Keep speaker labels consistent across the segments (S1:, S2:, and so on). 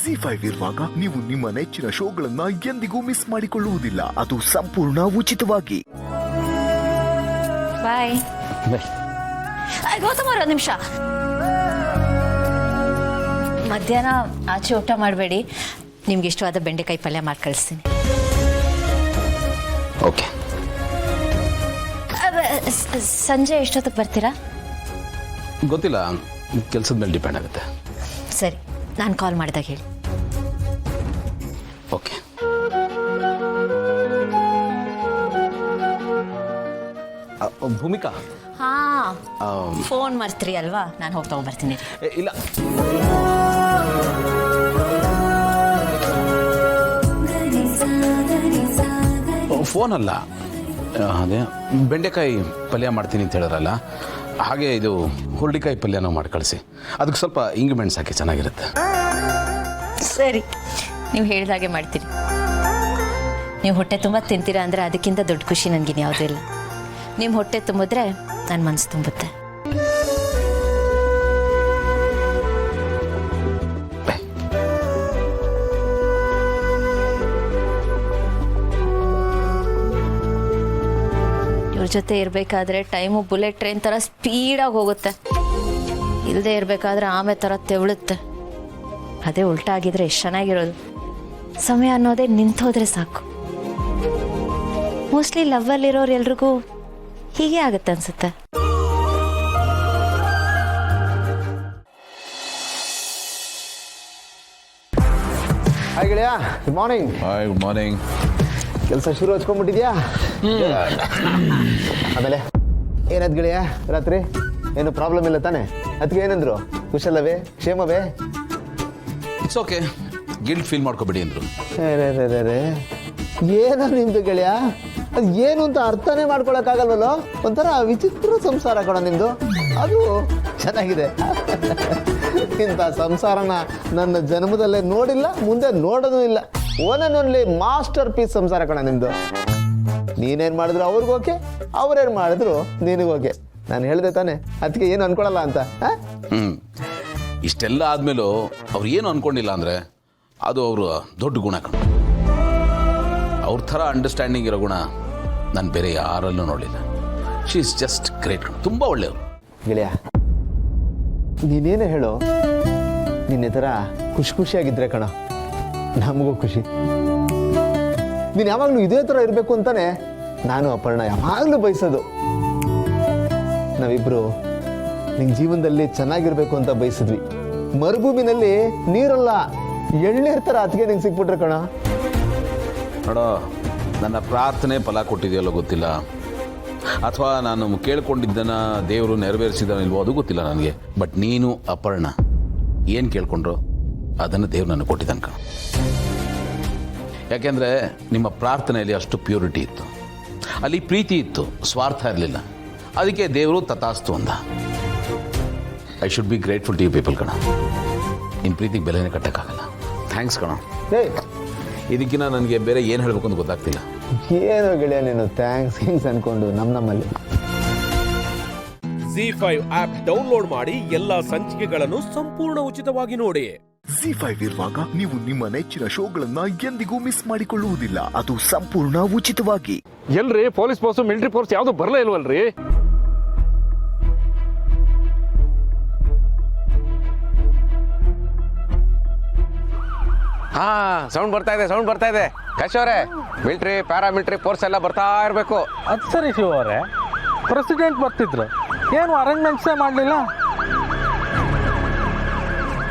S1: ZEE5 ಇರುವಾಗ ನೀವು ನಿಮ್ಮ ನೆಚ್ಚಿನ ಶೋಗಳನ್ನ ಎಂದಿಗೂ ಮಿಸ್ ಮಾಡಿಕೊಳ್ಳುವುದಿಲ್ಲ. ಅದು ಸಂಪೂರ್ಣ ಉಚಿತವಾಗಿ.
S2: ಬಾಯ್. ಗೌತಮ್ ಒಂದು ನಿಮಿಷ. ಮಧ್ಯಾಹ್ನ ಆಚೆ ಊಟ ಮಾಡಬೇಡಿ. ನಿಮ್ಗೆ ಇಷ್ಟವಾದ ಬೆಂಡೆಕಾಯಿ ಪಲ್ಯ ಮಾಡಿ ಕಳಿಸ್ತೀನಿ.
S3: ಓಕೆ.
S2: ಸಂಜೆ ಎಷ್ಟೊತ್ತಿಗೆ ಬರ್ತೀರಾ?
S3: ಗೊತ್ತಿಲ್ಲ, ಕೆಲಸದ ಮೇಲೆ ಡಿಪೆಂಡ್ ಆಗುತ್ತೆ.
S2: ಸರಿ, ನಾನು ಕಾಲ್ ಮಾಡಿದಾಗ ಹೇಳಿ.
S3: ಓಕೆ. ಭೂಮಿಕಾ,
S2: ಹಾ, ಫೋನ್ ಮರ್ತ್ರಿ ಅಲ್ವಾ? ನಾನು ಹೋಗಿ ತಗೊಂಡ್ಬರ್ತೀನಿ.
S3: ಇಲ್ಲ, ಫೋನ್ ಅಲ್ಲ, ಅದೇ ಬೆಂಡೆಕಾಯಿ ಪಲ್ಯ ಮಾಡ್ತೀನಿ ಅಂತ ಹೇಳಿರಲ್ಲ, ಹಾಗೆ ಇದು ಹುರುಳಿಕಾಯಿ ಪಲ್ಯನೂ ಮಾಡಿ ಕಳಿಸಿ. ಅದಕ್ಕೆ ಸ್ವಲ್ಪ ಇಂಗ್ರಿಡಿಯೆಂಟ್ಸ್ ಹಾಕಿ ಚೆನ್ನಾಗಿರುತ್ತೆ.
S2: ಸರಿ, ನೀವು ಹೇಳಿದಾಗೆ ಮಾಡ್ತೀರಿ. ನೀವು ಹೊಟ್ಟೆ ತುಂಬ ತಿಂತೀರಾ ಅಂದರೆ ಅದಕ್ಕಿಂತ ದೊಡ್ಡ ಖುಷಿ ನನಗಿನ್ ಯಾವುದೂ ಇಲ್ಲ. ನಿಮ್ಮ ಹೊಟ್ಟೆ ತುಂಬಿದ್ರೆ ನನ್ನ ಮನಸ್ಸು ತುಂಬುತ್ತೆ. ಇವ್ರ ಜೊತೆ ಇರಬೇಕಾದ್ರೆ ಟೈಮು ಬುಲೆಟ್ ಟ್ರೈನ್ ಥರ ಸ್ಪೀಡಾಗಿ ಹೋಗುತ್ತೆ. ಇಲ್ಲದೆ ಇರಬೇಕಾದ್ರೆ ಆಮೆ ಥರ ತೆವಳುತ್ತೆ. ಅದೇ ಉಲ್ಟಾಗಿದ್ರೆ ಎಷ್ಟು ಚೆನ್ನಾಗಿರೋದು. ಸಮಯ ಅನ್ನೋದೇ ನಿಂತೋದ್ರೆ ಸಾಕು. ಮೋಸ್ಟ್ಲಿ ಲವ್ವಲ್ಲಿರೋರು ಎಲ್ರಿಗೂ ಹೀಗೆ ಆಗುತ್ತೆ ಅನ್ಸುತ್ತೆ.
S4: ಹಾಯ್ ಗೆಳೆಯ, good morning.
S3: Hi, good morning.
S4: ಕೆಲಸ ಶುರು ಹಚ್ಕೊಂಡ್ಬಿಟ್ಟಿದ್ಯಾ? ಆಮೇಲೆ ಏನಾದ್ ಗೆಳೆಯ ರಾತ್ರಿ? ಏನು ಪ್ರಾಬ್ಲಮ್ ಇಲ್ಲ ತಾನೆ? ಅದಕ್ಕೆ ಏನಂದ್ರು? ಕುಶಲವೇ, ಕ್ಷೇಮವೇ?
S3: ಇಟ್ಸ್ ಓಕೆ, ಗಿಲ್ಟ್ ಫೀಲ್ ಮಾಡ್ಕೊಬೇಡಿ ಅಂದರು.
S4: ಏನೋ ನಿಮ್ದು ಗೆಳೆಯ, ಅದು ಏನು ಅಂತ ಅರ್ಥನೇ ಮಾಡ್ಕೊಳಕ್ಕಾಗಲ್ವಲ್ಲೋ. ಒಂಥರ ವಿಚಿತ್ರ ಸಂಸಾರ ಕಣ ನಿಮ್ದು. ಅದು ಚೆನ್ನಾಗಿದೆ. ಇಂಥ ಸಂಸಾರನ ನನ್ನ ಜನ್ಮದಲ್ಲೇ ನೋಡಿಲ್ಲ, ಮುಂದೆ ನೋಡೋದು ಇಲ್ಲ. One and only masterpiece ಸಂಸಾರ ಕಣ ನಿಮ್ದು. ನೀನೇನು ಮಾಡಿದ್ರು ಅವ್ರಿಗೋಕೆ, ಅವ್ರೇನು ಮಾಡಿದ್ರು ನಿನಗೋಕೆ. ನಾನು ಹೇಳಿದೆ ತಾನೆ, ಅದಕ್ಕೆ ಏನು ಅನ್ಕೊಳಲ್ಲ ಅಂತ.
S3: ಇಷ್ಟೆಲ್ಲ ಆದಮೇಲೂ ಅವ್ರು ಏನು ಅನ್ಕೊಂಡಿಲ್ಲ ಅಂದರೆ ಅದು ಅವರು ದೊಡ್ಡ ಗುಣ ಕಣ. ಅವ್ರ ಥರ ಅಂಡರ್ಸ್ಟ್ಯಾಂಡಿಂಗ್ ಇರೋ ಗುಣ ನಾನು ಬೇರೆ ಯಾರಲ್ಲೂ ನೋಡಲಿಲ್ಲ. ಶಿ ಇಸ್ ಜಸ್ಟ್ ಗ್ರೇಟ್ ಕಣ, ತುಂಬ ಒಳ್ಳೆಯವರು.
S4: ಗೆಳೆಯ, ನೀನೇನು ಹೇಳೋ, ನಿನ್ನೆ ಥರ ಖುಷಿಯಾಗಿದ್ರೆ ಕಣ ನಮಗೂ ಖುಷಿ. ನೀನು ಯಾವಾಗಲೂ ಇದೇ ಥರ ಇರಬೇಕು ಅಂತಾನೆ ನಾನು ಅಪರ್ಣ ಯಾವಾಗಲೂ ಬಯಸೋದು. ನಾವಿಬ್ಬರು ನಿನ್ನ ಜೀವನದಲ್ಲಿ ಚೆನ್ನಾಗಿರ್ಬೇಕು ಅಂತ ಬಯಸಿದ್ವಿ. ಮರುಭೂಮಿನಲ್ಲಿ ನೀರಲ್ಲ, ಎಳ್ನೀರು ಥರ ಅದಕ್ಕೆ ನಿಂಗೆ ಸಿಕ್ಬಿಟ್ರೆ ಕಣ.
S3: ನೋಡೋ, ನನ್ನ ಪ್ರಾರ್ಥನೆ ಫಲ ಕೊಟ್ಟಿದೆಯಲ್ಲೋ ಗೊತ್ತಿಲ್ಲ, ಅಥವಾ ನಾನು ಕೇಳ್ಕೊಂಡಿದ್ದನ್ನು ದೇವರು ನೆರವೇರಿಸಿದನಿಲ್ವೋ ಅದು ಗೊತ್ತಿಲ್ಲ ನನಗೆ. ಬಟ್ ನೀನು ಅಪರ್ಣ ಏನು ಕೇಳ್ಕೊಂಡ್ರು ಅದನ್ನು ದೇವ್ರು ನನಗೆ ಕೊಟ್ಟಿದ್ದಾನೆ ಕಣ. ಯಾಕೆಂದರೆ ನಿಮ್ಮ ಪ್ರಾರ್ಥನೆಯಲ್ಲಿ ಅಷ್ಟು ಪ್ಯೂರಿಟಿ ಇತ್ತು, ಅಲ್ಲಿ ಪ್ರೀತಿ ಇತ್ತು, ಸ್ವಾರ್ಥ ಇರಲಿಲ್ಲ. ಅದಕ್ಕೆ ದೇವರು ತಥಾಸ್ತು ಅಂದ. I should be grateful to you people ಕಣ. ನಿನ್ನ ಪ್ರೀತಿಗೆ ಬೆಲೆನೇ ಕಟ್ಟಕ್ಕಾಗಲ್ಲ. ಥ್ಯಾಂಕ್ಸ್ ಕಣ. ಇದಕ್ಕಿಂತ ನನಗೆ ಬೇರೆ ಏನು ಹೇಳಬೇಕು ಅಂತ ಗೊತ್ತಾಗ್ತಿಲ್ಲ.
S4: ಏನೋ ಗೆಳೆಯ ನೀನು ಥ್ಯಾಂಕ್ಸ್ ಅನ್ಕೊಂಡು ನಮ್ಮಲ್ಲಿ.
S5: ZEE5 ಆಪ್ ಡೌನ್ಲೋಡ್ ಮಾಡಿ ಎಲ್ಲಾ ಸಂಚಿಕೆಗಳನ್ನು ಸಂಪೂರ್ಣ ಉಚಿತವಾಗಿ ನೋಡಿ.
S1: ZEE5 ಇರುವಾಗ ನೀವು ನಿಮ್ಮ ನೆಚ್ಚಿನ ಶೋಗಳನ್ನ ಎಂದಿಗೂ ಮಿಸ್ ಮಾಡಿಕೊಳ್ಳುವುದಿಲ್ಲ. ಅದು ಸಂಪೂರ್ಣ ಉಚಿತವಾಗಿ.
S6: ಎಲ್ರಿ ಪೊಲೀಸ್ ಫೋರ್ಸ್, ಮಿಲಿಟರಿ ಫೋರ್ಸ್ ಯಾವ್ದು ಬರಲೇ ಇಲ್ವಲ್ರಿ?
S7: ಹಾ, ಸೌಂಡ್ ಬರ್ತಾ ಇದೆ ಕಾಶಿ ಅವರೇ. ಮಿಲಿಟರಿ, ಪ್ಯಾರಾಮಿಲಿಟರಿ ಫೋರ್ಸ್ ಎಲ್ಲ ಬರ್ತಾ ಇರಬೇಕು.
S6: ಅದು ಸರಿ ಶಿವ ಅವರೇ, ಪ್ರೆಸಿಡೆಂಟ್ ಬರ್ತಿದ್ರು, ಏನು ಅರೇಂಜ್ಮೆಂಟ್ಸೇ ಮಾಡಲಿಲ್ಲ.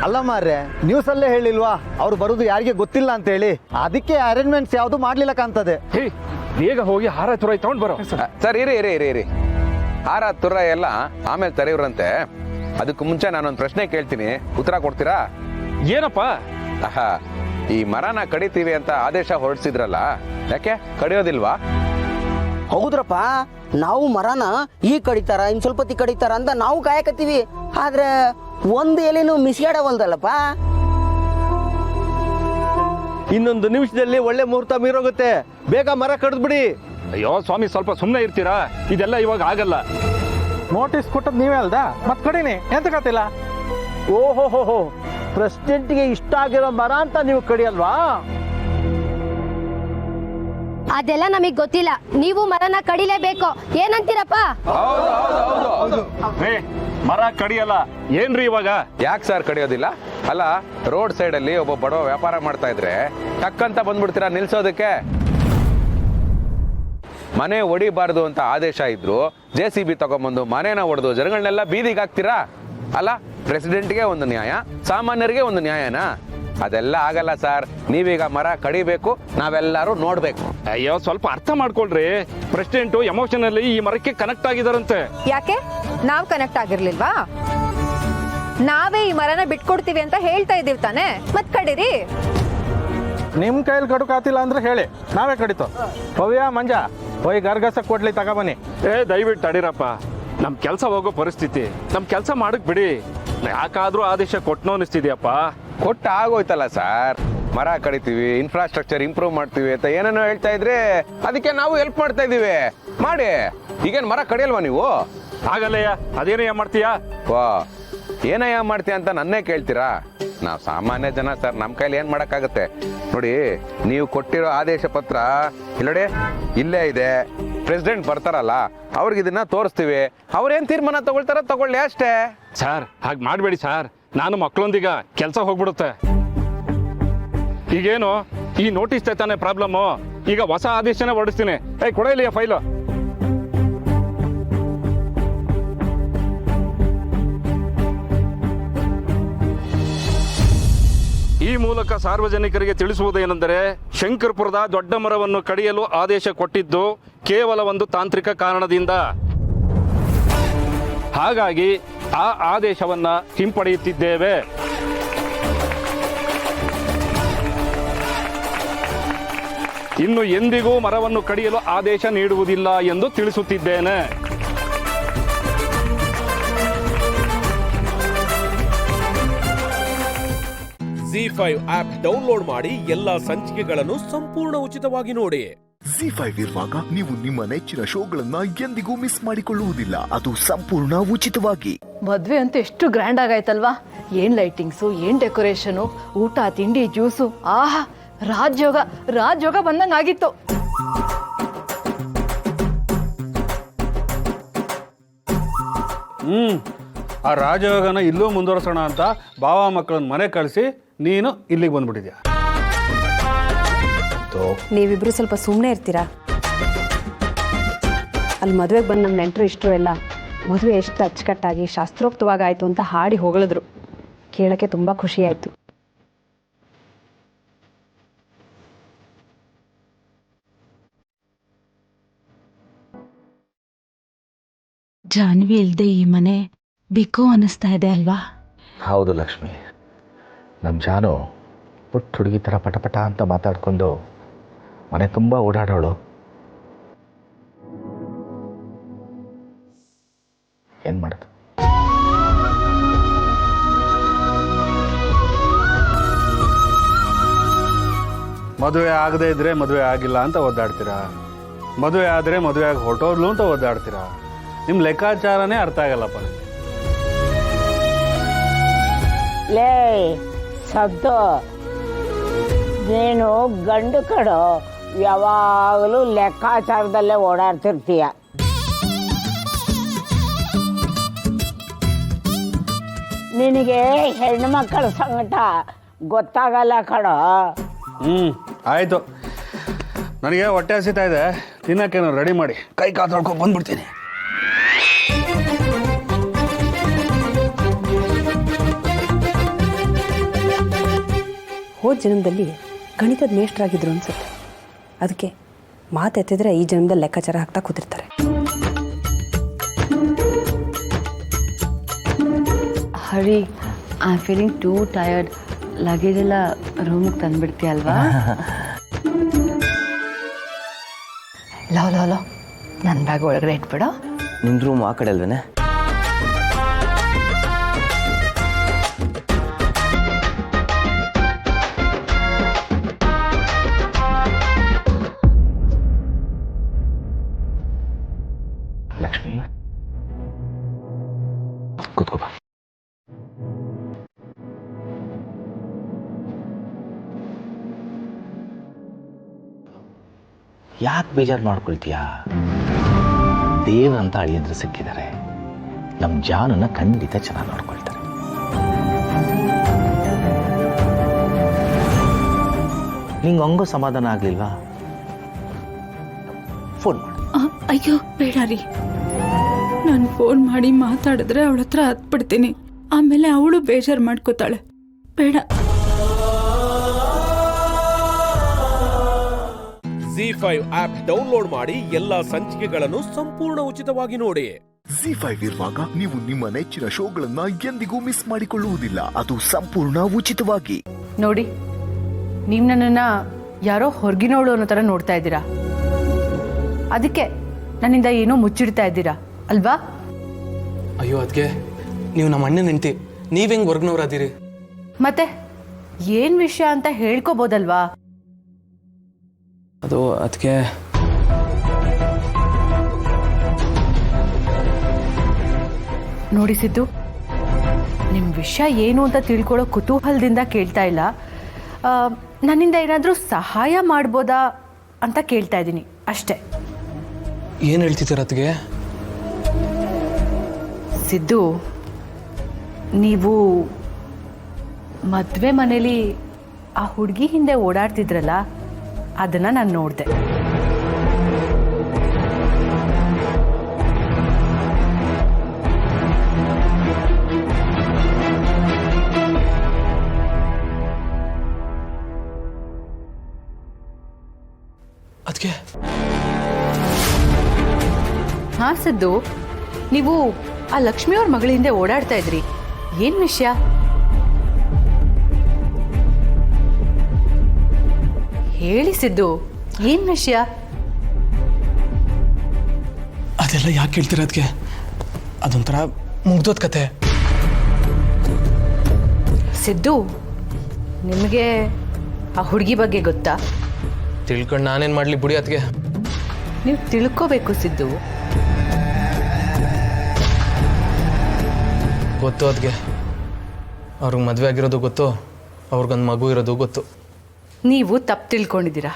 S4: ಅಲ್ಲ ಮಾರ್ರೆ, ನ್ಯೂಸಲ್ಲೇ ಹೇಳಿಲ್ವಾ ಅವ್ರು ಬರೋದು ಯಾರಿಗೆ ಗೊತ್ತಿಲ್ಲ ಅಂತ ಹೇಳಿ? ಅದಕ್ಕೆ ಅರೇಂಜ್ಮೆಂಟ್ಸ್ ಯಾವುದು ಮಾಡ್ಲಿಲ್ಲ ಕಾಣ್ತದೆ.
S6: ಬೇಗ ಹೋಗಿ ಹಾರ ತುರಾಯಿ ತಗೊಂಡ್ ಬರೋ.
S7: ಸರ್ ಇರಿ, ಹಾರ ತುರ ಎಲ್ಲ ಆಮೇಲೆ ತರೆಯವ್ರಂತೆ. ಅದಕ್ಕೂ ಮುಂಚೆ ನಾನೊಂದು ಪ್ರಶ್ನೆ ಕೇಳ್ತೀನಿ, ಉತ್ತರ ಕೊಡ್ತೀರಾ?
S6: ಏನಪ್ಪ?
S7: ಈ ಮರನ ಕಡಿತೀವಿ ಅಂತ ಆದೇಶ ಹೊರಡಿಸಿದ್ರಲ್ಲ, ಯಾಕೆ ಕಡಿಯೋದಿಲ್ವಾ?
S8: ಹೌದ್ರಪ್ಪ, ನಾವು ಮರನ ಈ ಕಡಿತಾರ ಇನ್ ಸ್ವಲ್ಪ ಕಡಿತಾರ ಅಂತ ನಾವು ಕಾಯಕತ್ತೀವಿ. ಆದ್ರೆ ಒಂದು ಎಲೆನೂ ಮಿಸ್ಗಾಡವಲ್ದಲ್ಲಪ್ಪ.
S4: ಇನ್ನೊಂದು ನಿಮಿಷದಲ್ಲಿ ಒಳ್ಳೆ ಮುಹೂರ್ತ ಮೀರೋಗುತ್ತೆ, ಬೇಗ ಮರ ಕಡಿದ್ಬಿಡಿ.
S6: ಅಯ್ಯೋ ಸ್ವಾಮಿ, ಸ್ವಲ್ಪ ಸುಮ್ಮನೆ ಇರ್ತೀರಾ? ಇದೆಲ್ಲ ಇವಾಗ ಆಗಲ್ಲ. ನೋಟಿಸ್ ಕೊಟ್ಟದ್ ನೀವೇ ಅಲ್ದ, ಮತ್ ಕಡಿನಿ ಎಂತ ಕತಿಲ್ಲ. ಓಹೋ ಪ್ರೆಸಿಡೆಂಟ್ಗೆ ಇಷ್ಟ ಆಗಿರೋ ಮರ ಅಂತ ನೀವು ಕಡಿಯಲ್ವಾ?
S9: ಅದೆಲ್ಲ ನಮಗ್ ಗೊತ್ತಿಲ್ಲ. ನೀವು ಮರನ ಕಡಿಲೇಬೇಕು. ಏನಂತೀರಪ್ಪ?
S6: ಮರ ಕಡಿಯಲ್ಲ ಏನ್ರಿ ಇವಾಗ?
S7: ಯಾಕೆ ಸರ್ ಕಡಿಯೋದಿಲ್ಲ? ಅಲ್ಲ, ರೋಡ್ ಸೈಡ್ ಅಲ್ಲಿ ಒಬ್ಬ ಬಡವ ವ್ಯಾಪಾರ ಮಾಡ್ತಾ ಇದ್ರೆ ಟಕ್ಕಂತ ಬಂದ್ಬಿಡ್ತೀರಾ ನಿಲ್ಸೋದಕ್ಕೆ? ಮನೆ ಹೊಡಿಬಾರ್ದು ಅಂತ ಆದೇಶ ಇದ್ರು JCB ತಗೊಂಬಂದು ಮನೇನ ಹೊಡೆದು ಜನಗಳನ್ನೆಲ್ಲ ಬೀದಿಗೆ ಹಾಕ್ತೀರಾ? ಅಲ್ಲ, ಪ್ರೆಸಿಡೆಂಟ್ಗೆ ಒಂದು ನ್ಯಾಯ, ಸಾಮಾನ್ಯರಿಗೆ ಒಂದು ನ್ಯಾಯನಾ? ಅದೆಲ್ಲ ಆಗಲ್ಲ ಸರ್. ನೀವೀಗ ಮರ ಕಡಿಬೇಕು, ನಾವೆಲ್ಲರೂ ನೋಡ್ಬೇಕು.
S6: ಅಯ್ಯೋ, ಸ್ವಲ್ಪ ಅರ್ಥ ಮಾಡ್ಕೊಳ್ರಿ. ಪ್ರೆಸಿಡೆಂಟ್ ಎಮೋಷನಲ್ಲಿ ಈ ಮರಕ್ಕೆ ಕನೆಕ್ಟ್ ಆಗಿದಾರಂತೆ.
S10: ಯಾಕೆ ನಾವ್ ಕನೆಕ್ಟ್ ಆಗಿರ್ಲಿಲ್ವಾ? ನಾವೇ ಈ ಮರನ ಬಿಟ್ಕೊಡ್ತೀವಿ ಅಂತ ಹೇಳ್ತಾ ಇದೀವಿ ತಾನೆ, ಮತ್ ಕಡೀರಿ.
S6: ನಿಮ್ ಕೈಲಿ ಕಡುಕಾತಿಲ್ಲ ಅಂದ್ರೆ ಹೇಳಿ, ನಾವೇ ಕಡಿತೋ. ಭವ್ಯ, ಮಂಜ, ಹೋಗಿ ಗರ್ಗಸ ಕೊಡ್ಲಿ ತಗೊಬನ್ನಿ. ದಯವಿಟ್ಟು ತಡೀರಪ್ಪ, ನಮ್ ಕೆಲಸ ಹೋಗೋ ಪರಿಸ್ಥಿತಿ. ನಮ್ ಕೆಲಸ ಮಾಡಕ್ ಬಿಡಿ. ಯಾಕಾದ್ರೂ ಆದೇಶ ಕೊಟ್ಟನೋ ಅನಿಸ್ತಿದ್ಯಪ್ಪ.
S7: ಕೊಟ್ಟ ಆಗೋಯ್ತಲ್ಲ ಸರ್. ಮರ ಕಡಿತೀವಿ, ಇನ್ಫ್ರಾಸ್ಟ್ರಕ್ಚರ್ ಇಂಪ್ರೂವ್ ಮಾಡ್ತೀವಿ ಅಂತ ಏನೇನೋ ಹೇಳ್ತಾ ಇದ್ರೆ ಅದಕ್ಕೆ ನಾವು ಹೆಲ್ಪ್ ಮಾಡ್ತಾ ಇದೀವಿ. ಮಾಡಿ. ಈಗೇನ್ ಮರ ಕಡಿಯಲ್ವಾ ನೀವು?
S6: ಆಗಲ್ಲಯ್ಯ, ಅದೇನಯ್ಯ ಮಾಡ್ತೀಯಾ?
S7: ವಾ, ಏನಯ್ಯ ಮಾಡ್ತೀಯ ಅಂತ ನನ್ನೇ ಕೇಳ್ತೀರಾ? ನಾವು ಸಾಮಾನ್ಯ ಜನ ಸರ್, ನಮ್ಮ ಕೈಲಿ ಏನ್ ಮಾಡಕ್ಕಾಗತ್ತೆ? ನೋಡಿ, ನೀವು ಕೊಟ್ಟಿರೋ ಆದೇಶ ಪತ್ರ ಇಲ್ಲಡೆ ಇಲ್ಲೇ ಇದೆ. ಪ್ರೆಸಿಡೆಂಟ್ ಬರ್ತಾರಲ್ಲ, ಅವ್ರಿಗೆ ಇದನ್ನ ತೋರಿಸ್ತೀವಿ. ಅವ್ರೇನ್ ತೀರ್ಮಾನ ತಗೊಳ್ತಾರ ತಗೊಳ್ಳಿ ಅಷ್ಟೇ.
S6: ಸರ್, ಹಾಗೆ ಮಾಡಬೇಡಿ ಸರ್. ನಾನು ಮಕ್ಕಳೊಂದಿಗ ಕೆಲಸ ಹೋಗ್ಬಿಡುತ್ತೆ. ಈಗೇನು ಈ ನೋಟಿಸ್ ತಾನೇ ಪ್ರಾಬ್ಲಮ್ಮು. ಈಗ ಹೊಸ ಆದೇಶನೇ ಹೊರಡಿಸ್ತೀನಿ. ಕೊಡಲಿಯ ಫೈಲು. ಈ ಮೂಲಕ ಸಾರ್ವಜನಿಕರಿಗೆ ತಿಳಿಸುವುದೇನೆಂದರೆ, ಶಂಕರ್ಪುರದ ದೊಡ್ಡ ಮರವನ್ನು ಕಡಿಯಲು ಆದೇಶ ಕೊಟ್ಟಿದ್ದು ಕೇವಲ ಒಂದು ತಾಂತ್ರಿಕ ಕಾರಣದಿಂದ. ಹಾಗಾಗಿ ಆ ಆದೇಶವನ್ನ ಹಿಂಪಡೆಯುತ್ತಿದ್ದೇವೆ. ಇನ್ನು ಎಂದಿಗೂ ಮರವನ್ನು ಕಡಿಯಲು ಆದೇಶ ನೀಡುವುದಿಲ್ಲ ಎಂದು ತಿಳಿಸುತ್ತಿದ್ದೇನೆ.
S5: ZEE5 ಆಪ್ ಡೌನ್ಲೋಡ್ ಮಾಡಿ ಎಲ್ಲಾ ಸಂಚಿಕೆಗಳನ್ನು ಸಂಪೂರ್ಣ ಉಚಿತವಾಗಿ ನೋಡಿ.
S1: ZEE5 ಇರುವಾಗ ನೀವು ನಿಮ್ಮ ನೆಚ್ಚಿನ ಶೋಗಳನ್ನ ಎಂದಿಗೂ ಮಿಸ್ ಮಾಡಿಕೊಳ್ಳುವುದಿಲ್ಲ. ಅದು ಸಂಪೂರ್ಣ ಉಚಿತವಾಗಿ.
S10: ಮದ್ವೆ ಅಂತೂ ಎಷ್ಟು ಗ್ರ್ಯಾಂಡ್ ಆಗೈತಲ್ವಾ? ಏನ್ ಲೈಟಿಂಗ್ಸು, ಏನ್ ಡೆಕೋರೇಷನು, ಊಟ, ತಿಂಡಿ, ಜ್ಯೂಸು, ಆಹಾ, ರಾಜಯೋಗ ಬಂದಂಗ ಆಗಿತ್ತು.
S6: ಆ ರಾಜಯೋಗನ ಇಲ್ಲೂ ಮುಂದುವರ್ಸೋಣ ಅಂತ ಬಾವ ಮಕ್ಕಳನ್ನ ಮನೆ ಕಳಿಸಿ ನೀನು ಇಲ್ಲಿಗೆ ಬಂದ್ಬಿಟ್ಟಿದ್ಯಾ.
S11: ನೀವಿಬ್ರು ಸ್ವಲ್ಪ ಸುಮ್ಮನೆ ಇರ್ತೀರಾ? ಅಲ್ಲಿ ಮದುವೆಗೆ ಬಂದು ನಮ್ಮ ನೆಂಟರು ಇಷ್ಟರು ಎಲ್ಲ ಮದುವೆ ಎಷ್ಟು ಅಚ್ಚುಕಟ್ಟಾಗಿ ಶಾಸ್ತ್ರೋಕ್ತವಾಗಿ ಆಯಿತು ಅಂತ ಹಾಡಿ ಹೊಗಳಿದ್ರು. ಕೇಳೋಕ್ಕೆ ತುಂಬ ಖುಷಿ ಆಯಿತು.
S12: ಜಾನ್ವಿ ಇಲ್ಲದೆ ಈ ಮನೆ ಬಿಕೋ ಅನ್ನಿಸ್ತಾ ಇದೆ ಅಲ್ವಾ?
S13: ಹೌದು ಲಕ್ಷ್ಮಿ, ನಮ್ಮ ಜಾನು ಪುಟ್ಟ ಹುಡುಗಿ ಥರ ಪಟಪಟ ಅಂತ ಮಾತಾಡ್ಕೊಂಡು ಮನೆ ತುಂಬ ಓಡಾಡೋಳು. ಏನು ಮಾಡೋದು?
S6: ಮದುವೆ ಆಗದೆ ಇದ್ರೆ ಮದುವೆ ಆಗಿಲ್ಲ ಅಂತ ಒದ್ದಾಡ್ತೀರಾ, ಮದುವೆ ಆದರೆ ಮದುವೆ ಆಗಿ ಹೊರಟೋದ್ಲು ಅಂತ ಒದ್ದಾಡ್ತೀರಾ. ನಿಮ್ಮ ಲೆಕ್ಕಾಚಾರನೇ ಅರ್ಥ ಆಗಲ್ಲಪ್ಪ ನನಗೆ.
S14: ಲೇ ಸದ್ದು, ನೀನು ಗಂಡು ಕಡೋ ಯಾವಾಗಲೂ ಲೆಕ್ಕಾಚಾರದಲ್ಲೇ ಓಡಾಡ್ತಿರ್ತೀಯ. ನಿನಗೆ ಹೆಣ್ಣು ಮಕ್ಕಳ ಸಂಗಟ ಗೊತ್ತಾಗಲ್ಲ ಕಡೋ.
S6: ಆಯಿತು, ನನಗೆ ಹೊಟ್ಟೆ ಹಸಿತಾ ಇದೆ, ತಿನ್ನೋಕ್ಕೇನು ರೆಡಿ ಮಾಡಿ ಕೈ ಕಾಲು ತೊಳ್ಕೊಂಡು ಬಂದ್ಬಿಡ್ತೀನಿ.
S11: ಹೋದ ಜನ್ಮದಲ್ಲಿ ಗಣಿತದ ಮೇಷ್ಟ್ರಾಗಿದ್ರು ಅನ್ಸುತ್ತೆ. ಅದಕ್ಕೆ ಮಾತೆತ್ತಿದ್ರೆ ಈ ಜನ್ಮದಲ್ಲಿ ಲೆಕ್ಕಾಚಾರ ಹಾಕ್ತಾ ಕೂತಿರ್ತಾರೆ.
S12: Hari, I am feeling too tired. Luggage ಎಲ್ಲ ರೂಮಿಗೆ ತಂದುಬಿಡ್ತೀಯ ಅಲ್ವಾ? ಲೋ ನನ್ನ ಬ್ಯಾಗ್ ಒಳಗಡೆ ಇಟ್ಬಿಡು.
S8: ನಿನ್ನ ರೂಮ್ ಆ ಕಡೆ ಅಲ್ವೇನೆ?
S13: ಲಕ್ಷ್ಮಿ, ಕೂತ್ಕೋ ಬಾ. ಯಾಕೆ ಬೇಜಾರು ಮಾಡ್ಕೊಳ್ತೀಯಾ? ದೇವ್ರಂತ ಅಳಿಯಂದ್ರೆ ಸಿಕ್ಕಿದ್ದಾರೆ. ನಮ್ಮ ಜಾನನ್ನ ಖಂಡಿತ ಚೆನ್ನಾಗಿ ನೋಡ್ಕೊಳ್ತಾರೆ. ನಿಂಗೆ ಹಂಗೋ ಸಮಾಧಾನ ಆಗ್ಲಿಲ್ವಾ? ಫೋನ್ ಮಾಡು.
S12: ಅಯ್ಯೋ ಬೇಡ ರೀ, ನಾನು ಫೋನ್ ಮಾಡಿ ಮಾತಾಡಿದ್ರೆ ಅವಳ ಹತ್ರ ಹತ್ಬಿಡ್ತೀನಿ. ಆಮೇಲೆ ಅವಳು ಬೇಜಾರು ಮಾಡ್ಕೋತಾಳೆ. ಬೇಡ.
S5: ZEE5 ಆಪ್ ಡೌನ್ಲೋಡ್ ಮಾಡಿ ಎಲ್ಲಾ ಸಂಚಿಕೆಗಳನ್ನು ಸಂಪೂರ್ಣ ಉಚಿತವಾಗಿ ನೋಡಿ.
S1: ZEE5 ಇರುವಾಗ ನೀವು ನಿಮ್ಮ ನೆಚ್ಚಿನ ಶೋಗಳನ್ನ ಎಂದಿಗೂ ಮಿಸ್ ಮಾಡಿಕೊಳ್ಳುವುದಿಲ್ಲ. ಅದು ಸಂಪೂರ್ಣ ಉಚಿತವಾಗಿ.
S10: ನೋಡಿ, ನೀವು ನನ್ನನ್ನು ಯಾರೋ ಹೊರಗಿನವಳು ಅನ್ನೋ ಥರ ನೋಡ್ತಾ ಇದ್ದೀರಾ. ಅದಕ್ಕೆ ನನ್ನಿಂದ ಏನೋ ಮುಚ್ಚಿಡ್ತಾ ಇದ್ದೀರಾ ಅಲ್ವಾ?
S15: ಅಯ್ಯೋ ಅದಕ್ಕೆ ನೀವು ನಮ್ಮ ಅಣ್ಣನ ಹೆಂಡತಿ, ನೀವು ಹೆಂಗೆ ಹೊರ್ಗಿನವ್ರಾದಿರಿ?
S10: ಮತ್ತೆ ಏನು ವಿಷಯ ಅಂತ ಹೇಳ್ಕೋಬೋದಲ್ವಾ?
S15: ಅದು ಅದಕ್ಕೆ
S10: ನೋಡಿ ಸಿದ್ದು, ನಿಮ್ಮ ವಿಷಯ ಏನು ಅಂತ ತಿಳ್ಕೊಳ್ಳೋ ಕುತೂಹಲದಿಂದ ಕೇಳ್ತಾ ಇಲ್ಲ. ನನ್ನಿಂದ ಏನಾದರೂ ಸಹಾಯ ಮಾಡ್ಬೋದಾ ಅಂತ ಕೇಳ್ತಾ ಇದ್ದೀನಿ ಅಷ್ಟೇ.
S15: ಏನು ಹೇಳ್ತಿದ್ದೀರ ಅದಕ್ಕೆ?
S10: ಸಿದ್ದು, ನೀವು ಮದುವೆ ಮನೇಲಿ ಆ ಹುಡುಗಿ ಹಿಂದೆ ಓಡಾಡ್ತಿದ್ರಲ್ಲ, ಅದನ್ನು ನಾನು ನೋಡಿದೆ.
S15: ಅದಕ್ಕೆ
S10: ಹಾ ಸಿದ್ದು, ನೀವು ಆ ಲಕ್ಷ್ಮಿಯವ್ರ ಮಗಳ ಹಿಂದೆ ಓಡಾಡ್ತಾ ಇದ್ರಿ. ಏನ್ ವಿಷಯ? ಹೇಳಿ ಸಿದ್ದು, ಏನ್ ವಿಷಯ?
S15: ಅದೆಲ್ಲ ಯಾಕೆ ಕೇಳ್ತೀರ ಅದಕ್ಕೆ? ಅದೊಂಥರ ಮುಗ್ದೋದ್ ಕತೆ.
S10: ಸಿದ್ದು, ನಿಮಗೆ ಆ ಹುಡುಗಿ ಬಗ್ಗೆ ಗೊತ್ತಾ?
S15: ತಿಳ್ಕೊಂಡು ನಾನೇನು ಮಾಡಲಿ ಬಿಡಿ ಅದಕ್ಕೆ.
S10: ನೀವು ತಿಳ್ಕೋಬೇಕು ಸಿದ್ದು.
S15: ಗೊತ್ತು ಅದಕ್ಕೆ, ಅವ್ರಿಗೆ ಮದುವೆ ಆಗಿರೋದು ಗೊತ್ತು, ಅವ್ರಿಗೊಂದು ಮಗು ಇರೋದು ಗೊತ್ತು.
S10: ನೀವು ತಪ್ಪು ತಿಳ್ಕೊಂಡಿದ್ದೀರಾ.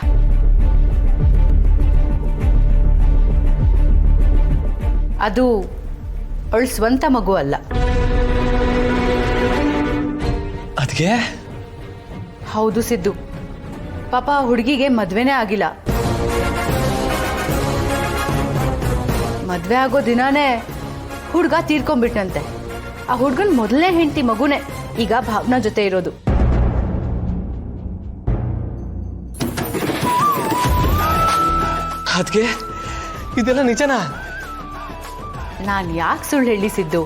S10: ಅದು ಅವಳ ಸ್ವಂತ ಮಗು ಅಲ್ಲ.
S15: ಅದಕ್ಕೆ?
S10: ಹೌದು ಸಿದ್ದು, ಪಾಪ ಆ ಹುಡುಗಿಗೆ ಮದುವೆನೇ ಆಗಿಲ್ಲ. ಮದುವೆ ಆಗೋ ದಿನಾನೇ ಹುಡುಗ ತೀರ್ಕೊಂಡ್ಬಿಟ್ಟಂತೆ. ಆ ಹುಡುಗನ ಮೊದಲನೇ ಹೆಂಡತಿ ಮಗುನೇ ಈಗ ಭಾವನಾ ಜೊತೆ ಇರೋದು.
S15: ಅದಕ್ಕೆ ಇದೆಲ್ಲ ನಿಜನಾ?
S10: ನಾನು ಯಾಕೆ ಸುಳ್ಳು ಹೇಳಿಸಿದ್ದು?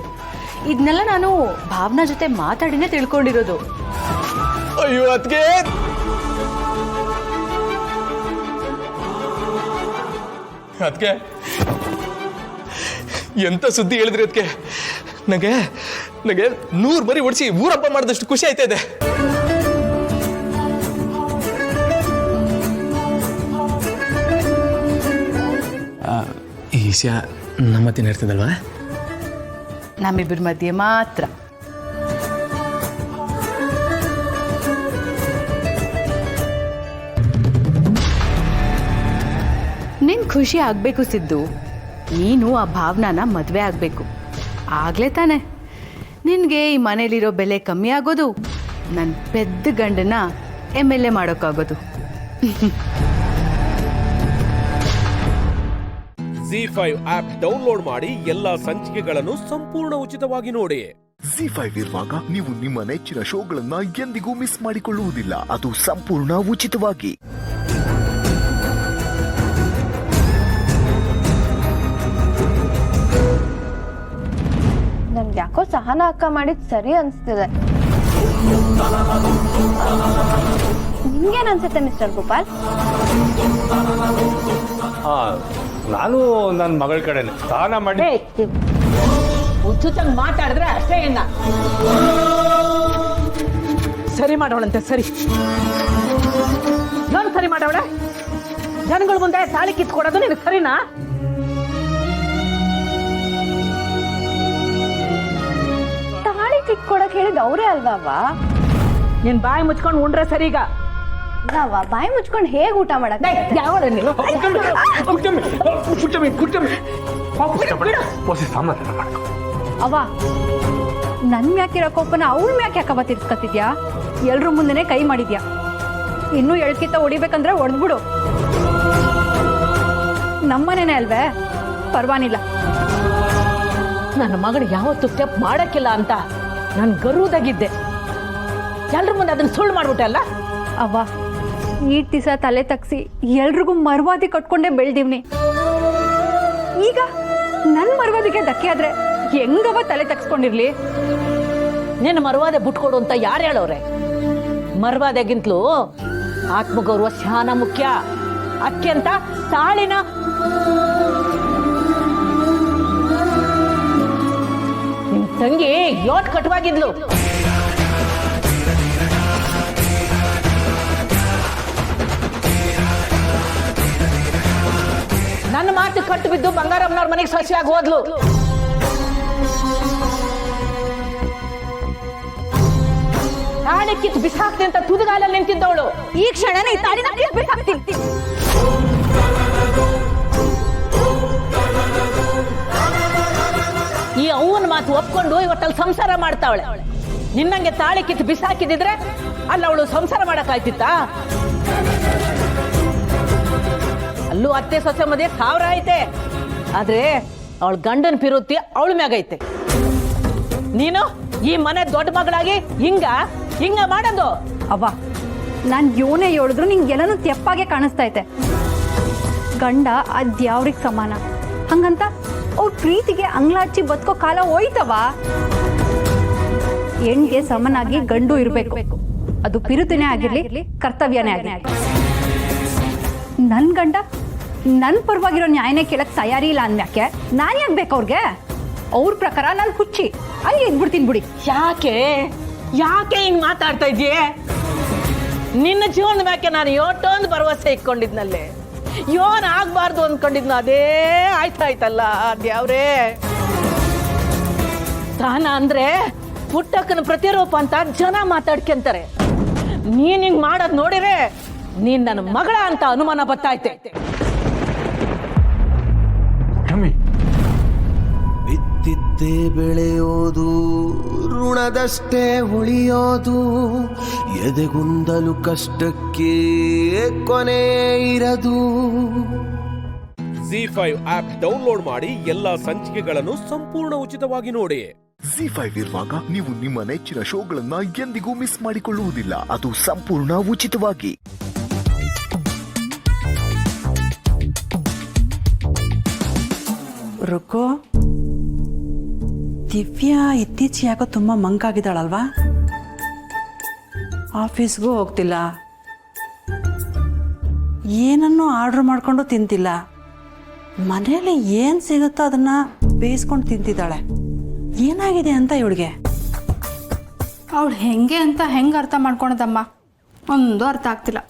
S10: ಇದನ್ನೆಲ್ಲ ನಾನು ಭಾವನಾ ಜೊತೆ ಮಾತಾಡಿನೇ ತಿಳ್ಕೊಂಡಿರೋದು.
S15: ಅಯ್ಯೋ ಅದಕ್ಕೆ ಅದಕ್ಕೆ ಎಂತ ಸುದ್ದಿ ಹೇಳಿದ್ರಿ ಅದಕ್ಕೆ? ನನಗೆ 100 ಮರಿ ಓಡಿಸಿ ಊರಬ್ಬ ಮಾಡಿದಷ್ಟು ಖುಷಿ ಆಯ್ತಾ ಇದೆ. ಈ ವಿಷಯ ನಮ್ಮ ಮಧ್ಯೆ ಇರ್ತದಲ್ವಾ?
S10: ನಮ್ಮಿಬ್ಬರ ಮಧ್ಯೆ ಮಾತ್ರ. ನಿನ್ ಖುಷಿ ಆಗ್ಬೇಕು ಸಿದ್ದು. ನೀನು ಆ ಭಾವನಾನ ಮದುವೆ ಆಗಬೇಕು. ಆಗ್ಲೇ ತಾನೆ ನಿನಗೆ ಈ ಮನೇಲಿರೋ ಬೆಲೆ ಕಮ್ಮಿ ಆಗೋದು, ನನ್ನ ಪೆದ್ದ ಗಂಡನ MLA ಮಾಡೋಕ್ಕಾಗೋದು.
S5: ZEE5 ಆಪ್ ಡೌನ್ಲೋಡ್ ಮಾಡಿ ಎಲ್ಲಾ ಸಂಚಿಕೆಗಳನ್ನು ಸಂಪೂರ್ಣ ಉಚಿತವಾಗಿ ನೋಡಿ.
S1: ZEE5 ಇರುವಾಗ ನೀವು ನಿಮ್ಮ ನೆಚ್ಚಿನ ಶೋಗಳನ್ನ ಎಂದಿಗೂ ಮಿಸ್ ಮಾಡಿಕೊಳ್ಳುವುದಿಲ್ಲ. ಅದು ಸಂಪೂರ್ಣ ಉಚಿತವಾಗಿ.
S2: ನನ್ಗೆ ಯಾಕೋ ಸಹನ ಅಕ್ಕ ಮಾಡಿದ್ ಸರಿ ಅನ್ಸ್ತಿದೆ. ನಿಮ್ಗೇನ್ ಅನ್ಸುತ್ತೆ ಮಿಸ್ಟರ್ ಗೋಪಾಲ್?
S6: ನಾನು ನನ್ನ ಮಗಳ ಕಡೆನೆ ಸ್ನಾನ ಮಾಡಿ
S14: ಹುಚ್ಚುಚ್ಚಂಗ್ ಮಾತಾಡಿದ್ರೆ ಅಷ್ಟೇ. ಸರಿ ಮಾಡೋಳಂತೆ. ಸರಿ, ನಾನು ಸರಿ ಮಾಡೋಳೆ. ಜನಗಳ ಮುಂದೆ ತಾಳಿ ಕಿತ್ಕೊಡೋದು ನಿನಗೆ ಸರಿನಾ?
S2: ತಾಳಿ ಕಿತ್ಕೊಡಕ್ ಹೇಳಿದ್ ಅವರೇ ಅಲ್ವಾ?
S14: ನೀನ್ ಬಾಯಿ ಮುಚ್ಕೊಂಡು ಉಂಡ್ರೆ ಸರಿಗ.
S9: ನಾವ ಬಾಯಿ ಮುಚ್ಕೊಂಡು ಹೇಗೆ ಊಟ ಮಾಡಕ್
S11: ಅವ್ವ ನನ್ ಮ್ಯಾಕಿರೋ ಕೋಪನ ಅವಳ ಮ್ಯಾಕೆ ಯಾಕವ ತಿರ್ಸ್ಕತ್ತಿದ್ಯಾ? ಎಲ್ರ ಮುಂದೆನೆ ಕೈ ಮಾಡಿದ್ಯಾ. ಇನ್ನೂ ಎಳ್ಕಿತ್ತ ಹೊಡಿಬೇಕಂದ್ರೆ ಹೊಡೆದ್ಬಿಡು. ನಮ್ಮನೇನೆ ಅಲ್ವೇ, ಪರ್ವಾನಿಲ್ಲ.
S14: ನನ್ನ ಮಗಳು ಯಾವತ್ತು ಸ್ಟೆಪ್ ಮಾಡಕ್ಕಿಲ್ಲ ಅಂತ ನಾನು ಗರ್ವದಾಗಿದ್ದೆ. ಎಲ್ರ ಮುಂದೆ ಅದನ್ನ ಸುಳ್ಳು ಮಾಡ್ಬಿಟ್ಟೆ ಅಲ್ಲ.
S11: ಅವ್ವ ಈ ದಿವಸ ತಲೆ ತಗ್ಸಿ ಎಲ್ರಿಗೂ ಮರ್ವಾದಿ ಕಟ್ಕೊಂಡೇ ಬೆಳ್ದಿವ್ನಿ. ಈಗ ನನ್ ಮರ್ವಾದಿಗೆ ಧಕ್ಕೆ ಆದ್ರೆ ಹೆಂಗವ ತಲೆ ತಗ್ಸ್ಕೊಂಡಿರ್ಲಿ?
S14: ನಿನ್ನ ಮರ್ವಾದೆ ಬಿಟ್ಕೊಡು ಅಂತ ಯಾರು ಹೇಳೋರೆ? ಮರ್ವಾದೆಗಿಂತಲೂ ಆತ್ಮಗೌರವ ಶಾನ ಮುಖ್ಯ. ಅಕ್ಕೆ ಅಂತ ತಾಳಿನ ನಿಮ್ ತಂಗಿ ಯೋಟ್ ಕಟವಾಗಿದ್ಲು. ನನ್ನ ಮಾತು ಕಟ್ಟು ಬಿದ್ದು ಬಂಗಾರಮ್ಮನವ್ರ ಮನೆಗೆ ಸೊಸೆಯಾಗಿ ಹೋದ್ಲು. ತಾಳಿ ಕಿತ್ತು ಬಿಸಾಕ್ತಿ ಅಂತ ತುದಿಗಾಲಲ್ಲಿ ನಿಂತಿದ್ದವಳು
S11: ಈ ಕ್ಷಣನೇ ಈ ತಾಳಿನ ಬಿಸಾಕ್ತೀನಿ.
S14: ಈ ಅವ್ವನ ಮಾತು ಒಪ್ಕೊಂಡು ಇವತ್ತಲ್ಲಿ ಸಂಸಾರ ಮಾಡ್ತಾವಳೆ. ನಿನ್ನಂಗೆ ತಾಳಿ ಕಿತ್ತು ಬಿಸಾಕಿದಿದ್ರೆ ಅಲ್ಲಿ ಅವಳು ಸಂಸಾರ ಮಾಡಕ್ಕಾಯ್ತಿತ್ತಾ? ಅಲ್ಲೂ ಅತ್ತೆ ಸೊಸೆ ಮಧ್ಯೆ ಸಾವಿರ ಐತೆ, ಆದ್ರೆ ಅವಳ ಗಂಡನ ಪಿರುತ್ತಿ ಅವಳ ಮ್ಯಾಗೈತೆ. ನೀನು ಈ ಮನೆ ದೊಡ್ಡ ಮಗಳಾಗಿ ಹಿಂಗ ಮಾಡೋದು.
S11: ಅವ್ವ ನಾನ್ ಯೋನೇ ಹೇಳಿದ್ರು ನಿಂಗೆಲ್ಲನೂ ತೆಪ್ಪಾಗೆ ಕಾಣಿಸ್ತೈತೆ. ಗಂಡ ಅದ್ಯಾವ್ರಿಗೆ ಸಮಾನ ಹಂಗಂತ ಅವ್ರ ಪ್ರೀತಿಗೆ ಅಂಗ್ಲಾಚಿ ಬದುಕೋ ಕಾಲ ಹೋಯ್ತವ. ಹೆಣ್ಗೆ ಸಮನಾಗಿ ಗಂಡು ಇರ್ಬೇಕು. ಅದು ಪಿರುತಿನೇ ಆಗಿರ್ಲಿ, ಕರ್ತವ್ಯನೇ ಆಗಿರ್ಲಿ. ನನ್ ಗಂಡ ನನ್ ಪರವಾಗಿರೋ ನ್ಯಾಯನೇ ಕೇಳಕ್ ತಯಾರಿ ಇಲ್ಲ ಅಂದ್ಯಾಕೆ ನಾನ್ ಯಾಕೆ ಬೇಕು ಅವ್ರಿಗೆ? ಅವ್ರ ಪ್ರಕಾರ ನಾನು ಹುಚ್ಚಿ, ಹಂಗೆ ಇದ್ಬಿಡ್ತೀನಿ ಬಿಡಿ.
S14: ಯಾಕೆ ಹಿಂಗ್ ಮಾತಾಡ್ತಾ ಇದ್ದೀಯ? ನಿನ್ನ ಜೀವನದ ಮ್ಯಾಕೆ ನಾನು ಯೋಟೊಂದು ಭರವಸೆ ಇಟ್ಕೊಂಡಿದ್ನಲ್ಲೇ. ಯೋನ್ ಆಗ್ಬಾರ್ದು ಅಂದ್ಕೊಂಡಿದ್ನ, ಅದೇ ಆಯ್ತಾಯ್ತಲ್ಲ ಅದ್ಯಾವ್ರೇ. ತಾನ ಅಂದ್ರೆ ಪುಟ್ಟಕ್ಕನ ಪ್ರತಿರೂಪ ಅಂತ ಜನ ಮಾತಾಡ್ಕೊಂತಾರೆ. ನೀನ್ ಹಿಂಗ್ ಮಾಡೋದ್ ನೋಡಿದ್ರೆ ನೀನ್ ನನ್ನ ಮಗಳ ಅಂತ ಅನುಮಾನ ಬತ್ತೈತೆ.
S16: ಬಿತ್ತಿದ್ದೇ ಬೆಳೆಯೋದು, ಋಣದಷ್ಟೇ ಉಳಿಯೋದು, ಎದೆಗುಂದಲು ಕಷ್ಟಕ್ಕೆ ಕೊನೆ ಇರದು.
S5: ZEE5 ಆಪ್ ಡೌನ್ಲೋಡ್ ಮಾಡಿ ಎಲ್ಲಾ ಸಂಚಿಕೆಗಳನ್ನು ಸಂಪೂರ್ಣ ಉಚಿತವಾಗಿ ನೋಡಿ.
S1: ZEE5 ಇರುವಾಗ ನೀವು ನಿಮ್ಮ ನೆಚ್ಚಿನ ಶೋಗಳನ್ನ ಎಂದಿಗೂ ಮಿಸ್ ಮಾಡಿಕೊಳ್ಳುವುದಿಲ್ಲ. ಅದು ಸಂಪೂರ್ಣ ಉಚಿತವಾಗಿ.
S17: ರುಕೋ, ದಿವ್ಯಾ ಇತ್ತೀಚೆಗೆ ಯಾಕೋ ತುಂಬ ಮಂಕಾಗಿದ್ದಾಳಲ್ವಾ? ಆಫೀಸ್ಗೂ ಹೋಗ್ತಿಲ್ಲ, ಏನನ್ನೂ ಆರ್ಡ್ರ್ ಮಾಡ್ಕೊಂಡು ತಿಂತಿಲ್ಲ, ಮನೆಯಲ್ಲಿ ಏನು ಸಿಗುತ್ತೋ ಅದನ್ನು ಬೇಯಿಸ್ಕೊಂಡು ತಿಂತಿದ್ದಾಳೆ. ಏನಾಗಿದೆ ಅಂತ ಇವಳಿಗೆ?
S12: ಅವಳು ಹೆಂಗೆ ಅಂತ ಹೆಂಗೆ ಅರ್ಥ ಮಾಡ್ಕೊಳದಮ್ಮ? ಒಂದು ಅರ್ಥ ಆಗ್ತಿಲ್ಲ.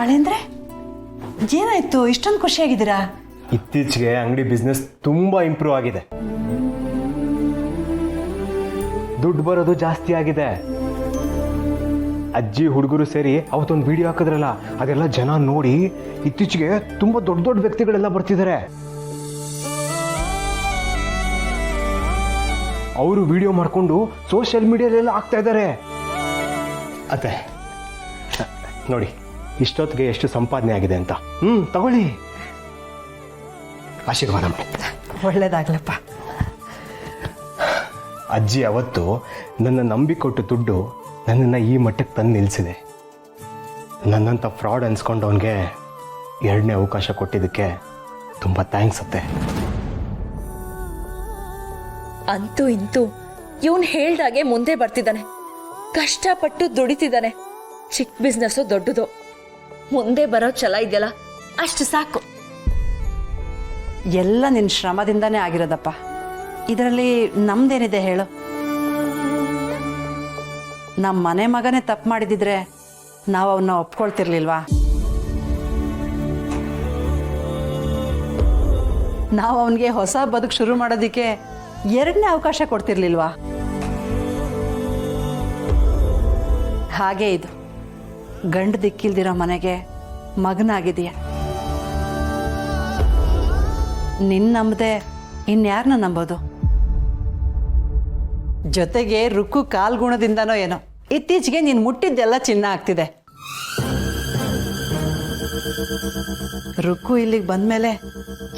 S17: ಅಳೆಂದ್ರೆ ಏನಾಯ್ತು ಇಷ್ಟೊಂದು ಖುಷಿಯಾಗಿದ್ದೀರಾ?
S18: ಇತ್ತೀಚೆಗೆ ಅಂಗಡಿ ಬಿಸ್ನೆಸ್ ತುಂಬಾ ಇಂಪ್ರೂವ್ ಆಗಿದೆ, ದುಡ್ಡು ಬರೋದು ಜಾಸ್ತಿ ಆಗಿದೆ. ಅಜ್ಜಿ ಹುಡುಗರು ಸೇರಿ ಅವತ್ತೊಂದು ವಿಡಿಯೋ ಹಾಕಿದ್ರಲ್ಲ, ಅದೆಲ್ಲ ಜನ ನೋಡಿ ಇತ್ತೀಚೆಗೆ ತುಂಬಾ ದೊಡ್ಡ ದೊಡ್ಡ ವ್ಯಕ್ತಿಗಳೆಲ್ಲ ಬರ್ತಿದ್ದಾರೆ. ಅವರು ವಿಡಿಯೋ ಮಾಡಿಕೊಂಡು ಸೋಷಿಯಲ್ ಮೀಡಿಯಾಲೆಲ್ಲ ಹಾಕ್ತಾ ಇದ್ದಾರೆ. ಅತ್ತೆ ನೋಡಿ ಇಷ್ಟೊತ್ತಿಗೆ ಎಷ್ಟು ಸಂಪಾದನೆ ಆಗಿದೆ ಅಂತ. ತಗೊಳ್ಳಿ, ಆಶೀರ್ವಾದ ಮಾಡಿ.
S17: ಒಳ್ಳೇದಾಗ್ಲಪ್ಪ.
S18: ಅಜ್ಜಿ ಅವತ್ತು ನನ್ನ ನಂಬಿಕೊಟ್ಟು ದುಡ್ಡು ನನ್ನನ್ನು ಈ ಮಟ್ಟಕ್ಕೆ ತಂದು ನಿಲ್ಲಿಸಿದೆ. ನನ್ನಂಥ ಫ್ರಾಡ್ ಅನ್ಸ್ಕೊಂಡವನಿಗೆ ಎರಡನೇ ಅವಕಾಶ ಕೊಟ್ಟಿದ್ದಕ್ಕೆ ತುಂಬ ಥ್ಯಾಂಕ್ಸ್ ಅತ್ತೆ.
S2: ಅಂತೂ ಇಂತೂ ಇವನು ಹೇಳ್ದಾಗೆ ಮುಂದೆ ಬರ್ತಿದ್ದಾನೆ, ಕಷ್ಟಪಟ್ಟು ದುಡಿತಿದ್ದಾನೆ. ಚಿಕ್ಕ ಬಿಸ್ನೆಸ್ಸು ದೊಡ್ಡದು, ಮುಂದೆ ಬರೋ ಛಲ ಇದೆಯಲ್ಲ ಅಷ್ಟು ಸಾಕು.
S17: ಎಲ್ಲ ನಿನ್ನ ಶ್ರಮದಿಂದಾನೇ ಆಗಿರೋದಪ್ಪ. ಇದರಲ್ಲಿ ನಮ್ದೇನಿದೆ ಹೇಳು? ನಮ್ಮ ಮನೆ ಮಗನೇ ತಪ್ಪು ಮಾಡಿದಿದ್ರೆ ನಾವು ಅವನ್ನ ಒಪ್ಕೊಳ್ತಿರ್ಲಿಲ್ವಾ? ನಾವು ಅವನಿಗೆ ಹೊಸ ಬದುಕು ಶುರು ಮಾಡೋದಕ್ಕೆ ಎರಡನೇ ಅವಕಾಶ ಕೊಡ್ತಿರ್ಲಿಲ್ವಾ? ಹಾಗೆ ಇದು ಗಂಡು ದಿಕ್ಕಿಲ್ದಿರೋ ಮನೆಗೆ ಮಗನಾಗಿದೆಯಾ. ನಿನ್ನ ನಂಬದೆ ಇನ್ಯಾರನ್ನ ನಂಬೋದು? ಜೊತೆಗೆ ರುಕ್ಕು ಕಾಲ್ಗುಣದಿಂದನೋ ಏನೋ ಇತ್ತೀಚೆಗೆ ನೀನು ಮುಟ್ಟಿದ್ದೆಲ್ಲ ಚಿನ್ನ ಆಗ್ತಿದೆ. ರುಕ್ಕು ಇಲ್ಲಿಗೆ ಬಂದಮೇಲೆ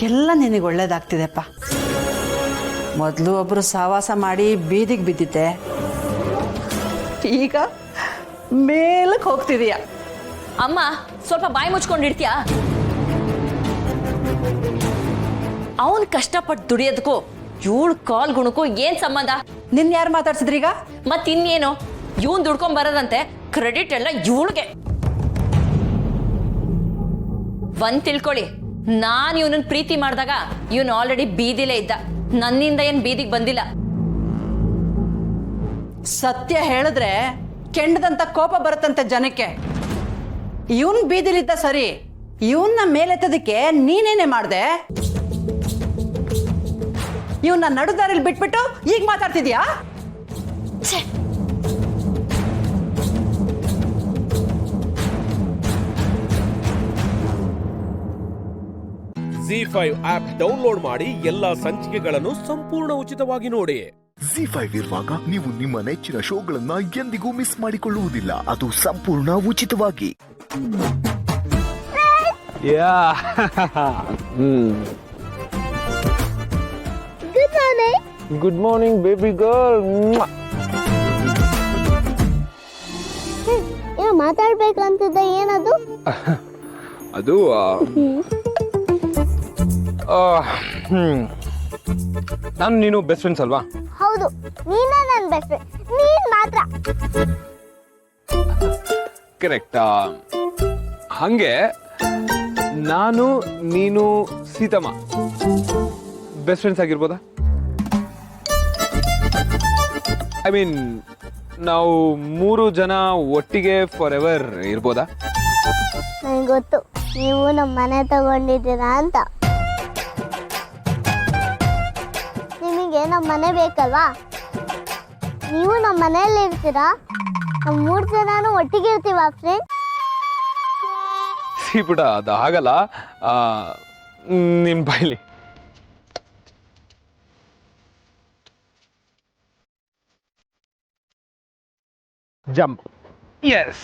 S17: ಎಲ್ಲ ನಿನಗೆ ಒಳ್ಳೇದಾಗ್ತಿದೆಪ್ಪ. ಮೊದಲು ಒಬ್ಬರು ಸಹವಾಸ ಮಾಡಿ ಬೀದಿಗೆ ಬಿದ್ದಿದ್ದೆ, ಈಗ ಮೇಲಕ್ಕೆ ಹೋಗ್ತಿದೀಯ.
S2: ಅಮ್ಮ ಸ್ವಲ್ಪ ಬಾಯಿ ಮುಚ್ಕೊಂಡಿರ್ತೀಯಾ? ಅವನ್ ಕಷ್ಟಪಟ್ಟು ದುಡಿಯೋದಕ್ಕೂ ಇವಳು ಕಾಲ್ ಗುಣಕ್ಕೂ ಏನ್ ಸಂಬಂಧ?
S17: ನಿನ್ನ ಯಾರು ಮಾತಾಡ್ಸಿದ್ರೀಗ?
S2: ಮತ್ತಿನ್ನೇನು, ಇವನ್ ದುಡ್ಕೊಂಡ್ ಬರೋದಂತೆ ಕ್ರೆಡಿಟ್ ಎಲ್ಲ ಇವಳಿಗೆ. ಒಂದ್ ತಿಳ್ಕೊಳ್ಳಿ, ನಾನು ಇವನನ್ನ ಪ್ರೀತಿ ಮಾಡಿದಾಗ ಇವನು ಆಲ್ರೆಡಿ ಬೀದಿಲೇ ಇದ್ದ, ನನ್ನಿಂದ ಏನ್ ಬೀದಿಗೆ ಬಂದಿಲ್ಲ.
S17: ಸತ್ಯ ಹೇಳಿದ್ರೆ ಕೆಂಡದಂತ ಕೋಪ ಬರುತ್ತಂತೆ ಜನಕ್ಕೆ. ಇವನ್ ಬೀದಿಲಿದ್ದ ಸರಿ, ಇವನ್ನ ಮೇಲೆತ್ತದಕ್ಕೆ ನೀನೇನೆ ಮಾಡ್ದೆ? ಇವನ್ನ ನಡುದಾರಿಲಿ ಬಿಟ್ಬಿಟ್ಟು ಈಗ ಮಾತಾಡ್ತಿದ್ಯಾ?
S5: Z5 ಆಪ್ ಡೌನ್ಲೋಡ್ ಮಾಡಿ ಎಲ್ಲಾ ಸಂಚಿಕೆಗಳನ್ನು ಸಂಪೂರ್ಣ ಉಚಿತವಾಗಿ ನೋಡಿ.
S1: Z5 ಇರುವಾಗ ನೀವು ನಿಮ್ಮ ನೆಚ್ಚಿನ ಶೋಗಳನ್ನ ಎಂದಿಗೂ ಮಿಸ್ ಮಾಡಿಕೊಳ್ಳುವುದಿಲ್ಲ. ಅದು ಸಂಪೂರ್ಣ ಉಚಿತವಾಗಿ.
S6: Good morning baby girl.
S9: ಏನೋ ಮಾತಾಡ್ಬೇಕಂತಿದ್ದ, ಏನದು?
S6: ಅದು ನಾನು ನೀನು ಬೆಸ್ಟ್ ಫ್ರೆಂಡ್ಸ್ ಅಲ್ವಾ?
S9: ಹೌದು, ನೀನೇ ನನ್ನ ಬೆಸ್ಟ್ ಫ್ರೆಂಡ್. ನೀನ್ ಮಾತ್ರ
S6: ಕರೆಕ್ಟ್. ಹಂಗೆ ನಾನು ನೀನು ಸೀತಮ್ಮ ಬೆಸ್ಟ್ ಫ್ರೆಂಡ್ಸ್ ಆಗಿರ್ಬೋದಾ? ಐ ಮೀನ್ ನಾವು 3 ಜನ ಒಟ್ಟಿಗೆ ಫಾರ್ ಎವರ್ ಇರ್ಬೋದಾ?
S9: ನನಗೆ ಗೊತ್ತು, ನೀವು ನಮ್ಮ ಮನೆ ತಗೊಂಡಿದ್ದೀರಾ ಅಂತ. ನಿಮಗೆ ನಮ್ಮ ಮನೆ ಬೇಕಲ್ವಾ? ನೀವು ನಮ್ಮ ಮನೆಯಲ್ಲಿ ಇರ್ತೀರಾ? ನಾವು 3 ಜನನೂ ಒಟ್ಟಿಗೆ ಇರ್ತೀವಾ ಫ್ರೆಂಡ್?
S6: ಸಿಬಿಡ, ಅದು ಆಗಲ್ಲ. ನಿನ್ ಬೈಲಿ. ಜಂಪ್. ಎಸ್.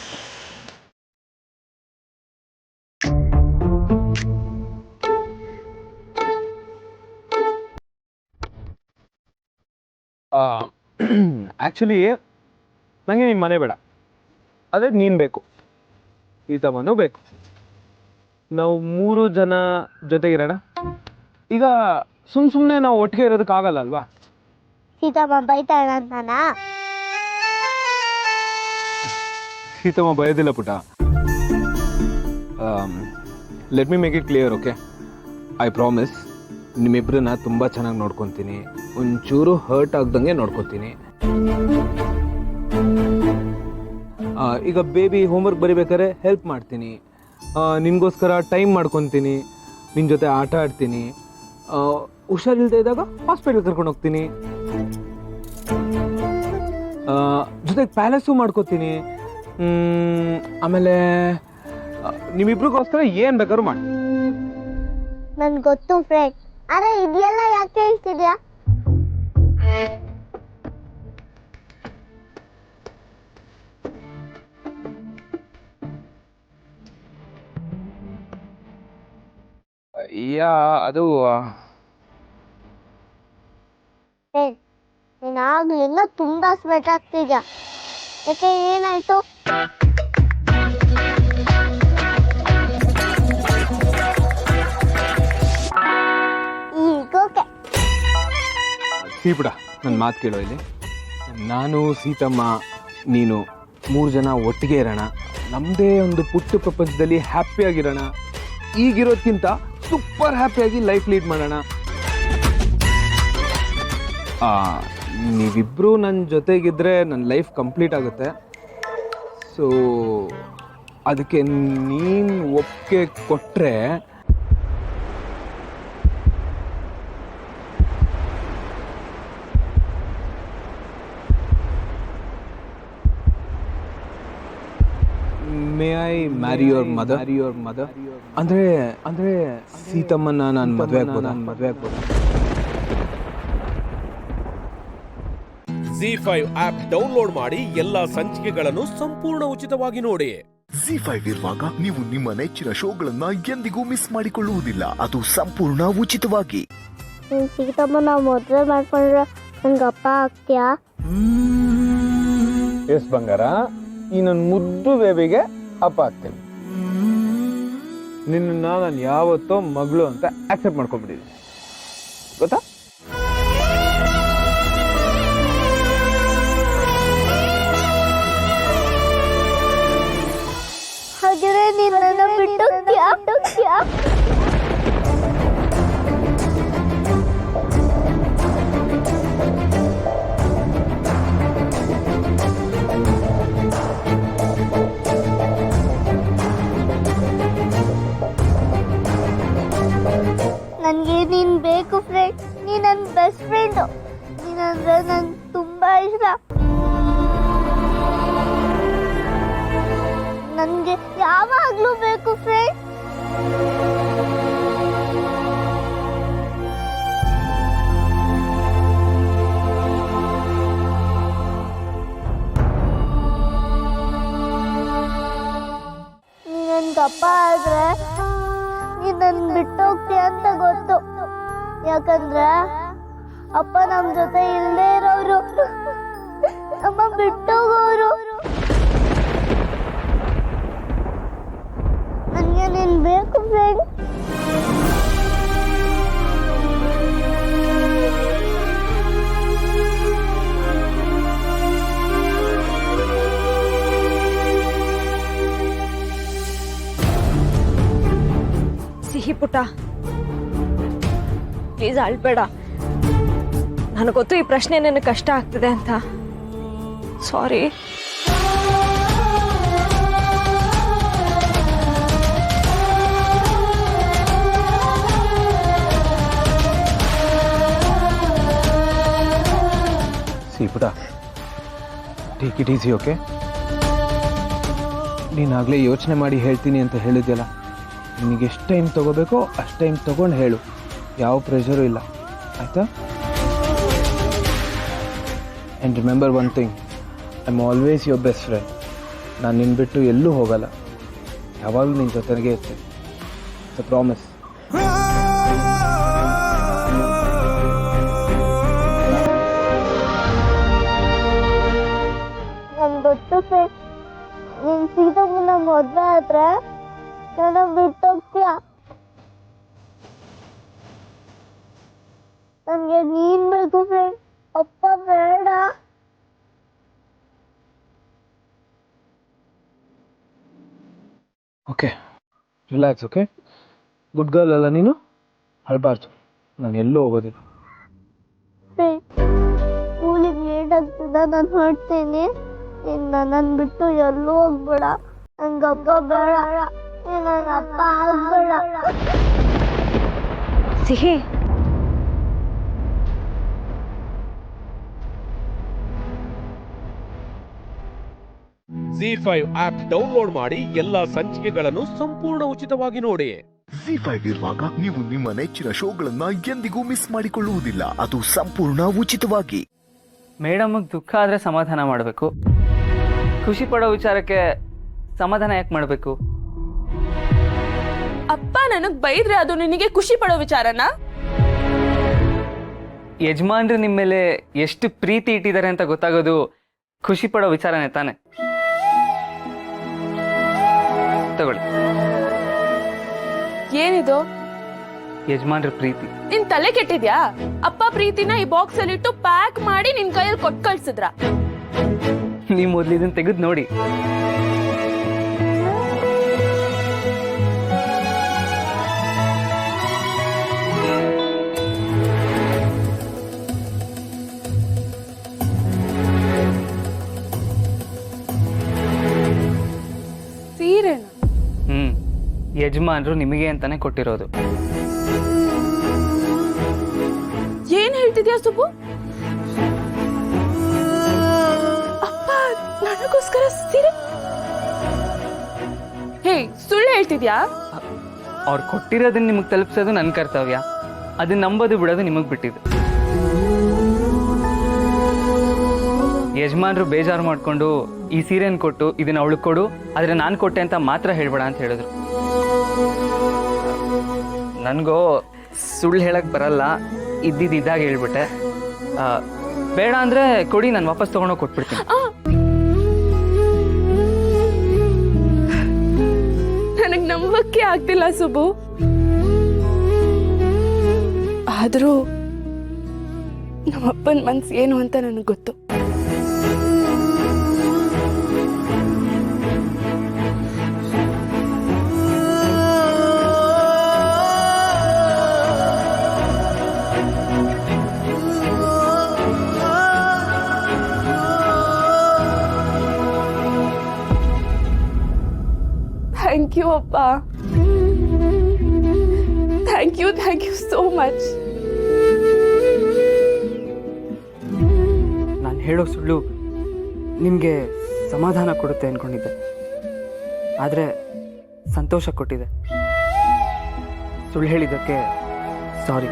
S6: ಆ್ಯಕ್ಚುಲಿ ನನಗೆ ನಿನ್ನ ಮನೆ ಬೇಡ, ಅದೇ ನೀನು ಬೇಕು, ಸೀತಮ್ಮನೂ ಬೇಕು. ನಾವು 3 ಜನ ಜೊತೆಗಿರೋಣ. ಈಗ ಸುಮ್ಮನೆ ನಾವು ಒಟ್ಟಿಗೆ ಇರೋದಕ್ಕಾಗಲ್ಲ ಅಲ್ವಾ?
S9: ಸೀತಮ್ಮ ಬೈತಾಳ ಅಂತಾನ?
S6: ಸೀತಮ್ಮ ಬಯೋದಿಲ್ಲ ಪುಟ. Let me make it clear, okay? I promise ನಿಮ್ಮಿಬ್ಬರನ್ನ ತುಂಬ ಚೆನ್ನಾಗಿ ನೋಡ್ಕೊತೀನಿ, ಒಂಚೂರು ಹರ್ಟ್ ಆಗ್ದಂಗೆ ನೋಡ್ಕೊತೀನಿ. ಈಗ ಬೇಬಿ ಹೋಮ್ವರ್ಕ್ ಬರಿಬೇಕಾದ್ರೆ ಹೆಲ್ಪ್ ಮಾಡ್ತೀನಿ, ನಿನಗೋಸ್ಕರ ಟೈಮ್ ಮಾಡ್ಕೊತೀನಿ, ನಿನ್ನ ಜೊತೆ ಆಟ ಆಡ್ತೀನಿ, ಹುಷಾರಿಲ್ಲದೆ ಇದ್ದಾಗ ಹಾಸ್ಪಿಟಲ್ ಕರ್ಕೊಂಡು ಹೋಗ್ತೀನಿ, ಜೊತೆಗೆ ಪ್ಯಾಲೇಸು ಮಾಡ್ಕೋತೀನಿ. ಆಮೇಲೆ ನಿಮ್ಮಿಬ್ರಿಗೋಸ್ಕರ ಏನು ಬೇಕಾದ್ರೂ ಮಾಡಿ.
S9: ನನ್ಗೆ ಗೊತ್ತು ಫ್ರೆಂಡ್, ಅರೆ ಇದೆಲ್ಲ ಯಾಕೆ ಹೇಳ್ತಿದ್ಯಾ?
S6: ಅದು
S9: ನೀನು ಆಗ್ಲಿಂದ ತುಂಬಾ ಸ್ವೆಟ್ ಆಗ್ತಿದ್ಯಾ, ಯಾಕೆ? ಏನಾಯ್ತು?
S6: ಸೀಬಿಡ, ನನ್ನ ಮಾತು ಕೇಳೋ ಇಲ್ಲಿ. ನಾನು ಸೀತಮ್ಮ ನೀನು 3 ಜನ ಒಟ್ಟಿಗೆ ಇರೋಣ, ನಮ್ಮದೇ ಒಂದು ಪುಟ್ಟ ಪ್ರಪಂಚದಲ್ಲಿ ಹ್ಯಾಪಿಯಾಗಿರೋಣ. ಈಗಿರೋದ್ಕಿಂತ ಸೂಪರ್ ಹ್ಯಾಪಿಯಾಗಿ ಲೈಫ್ ಲೀಡ್ ಮಾಡೋಣ. ನೀವಿಬ್ಬರು ನನ್ನ ಜೊತೆಗಿದ್ರೆ ನನ್ನ ಲೈಫ್ ಕಂಪ್ಲೀಟ್ ಆಗುತ್ತೆ. ಸೊ ಅದಕ್ಕೆ ನೀನು ಒಪ್ಪಿಗೆ ಕೊಟ್ಟರೆ may I marry your mother ಅಂದ್ರೆ ಸೀತಮ್ಮನ ನಾನು ಮದುವೆ ಆಗ್ಬೋದು.
S5: Z5 ಆಪ್ ಡೌನ್ಲೋಡ್ ಮಾಡಿ ಎಲ್ಲಾ ಸಂಚಿಕೆಗಳನ್ನು ಸಂಪೂರ್ಣ ಉಚಿತವಾಗಿ ನೋಡಿ.
S1: Z5 ಇರುವಾಗ ನೀವು ನಿಮ್ಮ ನೆಚ್ಚಿನ ಶೋಗಳನ್ನ ಎಂದಿಗೂ ಮಿಸ್ ಮಾಡಿಕೊಳ್ಳುವುದಿಲ್ಲ. ಅದು ಸಂಪೂರ್ಣ ಉಚಿತವಾಗಿ.
S9: ಸೀತಮ್ಮ ನಾವು ಮದುವೆ ಮಾಡ್ಕೊಂಡ್ರೆ ನಂಗೆ ಅಪ್ಪ ಆಗ್ತೀಯಾ?
S6: ಎಸ್ ಬಂಗಾರ, ಈ ನನ್ನ ಮುದ್ದು ಬೇಬಿಗೆ ಅಪ್ಪ ಆಗ್ತೀನಿ. ನಿನ್ನ ನಾನು ಯಾವತ್ತೋ ಮಗಳು ಅಂತ ಆಕ್ಸೆಪ್ಟ್ ಮಾಡ್ಕೊಂಡ್ಬಿಟ್ಟಿದ್ದೀನಿ, ಗೊತ್ತಾ?
S9: ಹಾಗಾದ್ರೆ ನೀನು ನನ್ನ ಬಿಟ್ಟೋಗ್ತೀಯಾ? ನನಗೆ ನೀನು ಬೇಕು ಫ್ರೆಂಡ್. ನೀನು ನನ್ನ ಬೆಸ್ಟ್ ಫ್ರೆಂಡು. ನೀನಂದ್ರೆ ನಂಗೆ ತುಂಬ ಇಷ್ಟ. ನನಗೆ ಯಾವಾಗಲೂ ಬೇಕು ಫ್ರೆಂಡ್. ನೀನು ನನ್ಗೆ ಅಪ್ಪ ಆದ್ರೆ ನೀನು ನನ್ನ ಬಿಟ್ಟು ಹೋಗ್ತೀಯ ಅಂತ ಗೊತ್ತು. ಯಾಕಂದ್ರೆ ಅಪ್ಪ ನಮ್ಮ ಜೊತೆ ಇಲ್ಲದೆ ಇರೋರು, ನಮ್ಮ ಬಿಟ್ಟೋಗೋರು. ನನಗೆ ನೀನು ಬೇಕು ಫ್ರೆಂಡ್.
S2: ಸಿಹಿ ಪುಟ್ಟ, ಪ್ಲೀಸ್ ಅಳ್ಬೇಡ. ನನಗೆ ಗೊತ್ತು ಈ ಪ್ರಶ್ನೆ ನನಗೆ ಕಷ್ಟ ಆಗ್ತಿದೆ ಅಂತ. ಸಾರಿ.
S6: ಪುಟ, ಟೇಕ್ ಇಟ್ ಈಸಿ, ಓಕೆ? ನೀನಾಗಲೇ ಯೋಚನೆ ಮಾಡಿ ಹೇಳ್ತೀನಿ ಅಂತ ಹೇಳಿದ್ಯಲ್ಲ, ನಿನಗೆ ಎಷ್ಟು ಟೈಮ್ ತೊಗೋಬೇಕೋ ಅಷ್ಟು ಟೈಮ್ ತೊಗೊಂಡು ಹೇಳು. ಯಾವ ಪ್ರೆಷರು ಇಲ್ಲ, ಆಯಿತಾ? And remember one thing, I am always your best friend. ನಾನು ನಿನ್ನ ಬಿಟ್ಟು ಎಲ್ಲೂ ಹೋಗಲ್ಲ, ಯಾವಾಗಲೂ ನಿನ್ನ ಜೊತೆಗೆ ಇರ್ತೀನಿ. It's a promise.
S9: ನಂಗೆ ಗೊತ್ತು ಫ್ರೆಂಡ್, ನೀನು ಸೀತಮ್ಮನ ಮದುವೆ ಆದ್ರೆ ನನ್ನ ಬಿಟ್ಟೋಗ್ತೀಯ. ನನಗೆ ನೀನ್ ಬೇಕು ಫ್ರೆಂಡ್, ಅಪ್ಪ ಬೇಡ.
S6: Okay, relax, okay? Good girl ಅಲ್ಲ ನೀನು, ಅಳ್ಬಾರ್ದು. ನಾನು ಎಲ್ಲೂ ಹೋಗೋದಿಲ್ಲ.
S9: ಸ್ಕೂಲಿಗೆ ಲೇಟ್ ಆಗ್ತದ, ನಾನು ಹೊರಡ್ತೀನಿ. ನೀನು ನನ್ನನ್ನು ಬಿಟ್ಟು ಎಲ್ಲೂ ಹೋಗ್ಬೇಡ. ನಂಗೆ ಅಪ್ಪ ಬೇಡ, ನನ್ನ ಅಪ್ಪ ಆಗ್ಬೇಡ.
S2: ಸಿಹಿ,
S5: Z5 ಆಪ್ ಡೌನ್ಲೋಡ್ ಮಾಡಿ ಎಲ್ಲಾ ಸಂಚಿಕೆಗಳನ್ನು ಸಂಪೂರ್ಣ ಉಚಿತವಾಗಿ ನೋಡಿ.
S1: Z5 ಇರುವಾಗ ನೀವು ನಿಮ್ಮ ನೆಚ್ಚಿನ ಶೋಗಳನ್ನ ಎಂದಿಗೂ ಮಿಸ್ ಮಾಡಿಕೊಳ್ಳುವುದಿಲ್ಲ. ಅದು ಸಂಪೂರ್ಣ ಉಚಿತವಾಗಿ.
S19: ಮೇಡಮ್ಗೆ ದುಃಖ ಆದರೆ ಸಮಾಧಾನ ಮಾಡಬೇಕು, ಖುಷಿ ಪಡೋ ವಿಚಾರಕ್ಕೆ ಸಮಾಧಾನ ಯಾಕೆ ಮಾಡಬೇಕು?
S12: ಅಪ್ಪ ನನಗ್ ಬೈದ್ರೆ ಅದು ನಿನಗೆ ಖುಷಿ ಪಡೋ ವಿಚಾರನ?
S19: ಯಜಮಾನ್ರು ನಿಮ್ಮ ಮೇಲೆ ಎಷ್ಟು ಪ್ರೀತಿ ಇಟ್ಟಿದ್ದಾರೆ ಅಂತ ಗೊತ್ತಾಗೋದು ಖುಷಿ ಪಡೋ ವಿಚಾರನೇ ತಾನೆ? ತಗೊಳ್ಳಿ.
S12: ಏನಿದು?
S19: ಯಜಮಾನ್ರ ಪ್ರೀತಿ.
S12: ನಿನ್ ತಲೆ ಕೆಟ್ಟಿದ್ಯಾ? ಅಪ್ಪ ಪ್ರೀತಿನ ಈ ಬಾಕ್ಸ್ ಅಲ್ಲಿ ಇಟ್ಟು ಪ್ಯಾಕ್ ಮಾಡಿ ನಿನ್ ಕೈಯಲ್ಲಿ ಕೊಟ್ಟು ಕಳ್ಸಿದ್ರ?
S19: ನೀವು ಮೊದ್ಲು ಇದನ್ನ ತೆಗೆದು ನೋಡಿ.
S12: ಸೀರೆನ?
S19: ಯಜಮಾನ್ರು ನಿಮಗೆ ಅಂತಾನೆ ಕೊಟ್ಟಿರೋದು.
S12: ಏನ್ ಹೇಳ್ತಿದ್ಯಾ ಸುಬ್ಬು? ಅಪ್ಪ ನನಗೋಸ್ಕರ ಸೀರೆ? ಹೇಳ್ತಿದ್ಯಾ?
S19: ಅವ್ರು ಕೊಟ್ಟಿರೋದನ್ನ ನಿಮಗೆ ತಲುಪಿಸೋದು ನನ್ನ ಕರ್ತವ್ಯ, ಅದನ್ನ ನಂಬೋದು ಬಿಡೋದು ನಿಮಗೆ ಬಿಟ್ಟಿದ್ದು. ಯಜಮಾನ್ರು ಬೇಜಾರು ಮಾಡಿಕೊಂಡು ಈ ಸೀರೆನ ಕೊಟ್ಟು ಇದನ್ನ ಅವಳು ಕೊಡು, ಆದರೆ ನಾನು ಕೊಟ್ಟೆ ಅಂತ ಮಾತ್ರ ಹೇಳ್ಬೇಡ ಅಂತ ಹೇಳಿದ್ರು. ನನಗೂ ಸುಳ್ಳು ಹೇಳಕ್ಕೆ ಬರಲ್ಲ, ಇದ್ದಾಗ ಹೇಳ್ಬಿಟ್ಟೆ. ಬೇಡ ಅಂದರೆ ಕೊಡಿ, ನಾನು ವಾಪಸ್ ತೊಗೊಂಡೋಗಿ ಕೊಟ್ಬಿಡ್ತೀನಿ.
S12: ನನಗೆ ನಂಬಕ್ಕೆ ಆಗ್ತಿಲ್ಲ ಸುಬು. ಆದರೂ ನಮ್ಮಪ್ಪನ ಮನ್ಸು ಏನು ಅಂತ ನನಗೆ ಗೊತ್ತು. ಥ್ಯಾಂಕ್ ಯು ಅಪ್ಪ, ಥ್ಯಾಂಕ್ ಯು ಸೋ ಮಚ್.
S19: ನಾನು ಹೇಳೋ ಸುಳ್ಳು ನಿಮಗೆ ಸಮಾಧಾನ ಕೊಡುತ್ತೆ ಅಂದ್ಕೊಂಡಿದ್ದೆ, ಆದರೆ ಸಂತೋಷ ಕೊಟ್ಟಿದೆ. ಸುಳ್ಳು ಹೇಳಿದ್ದಕ್ಕೆ ಸಾರಿ.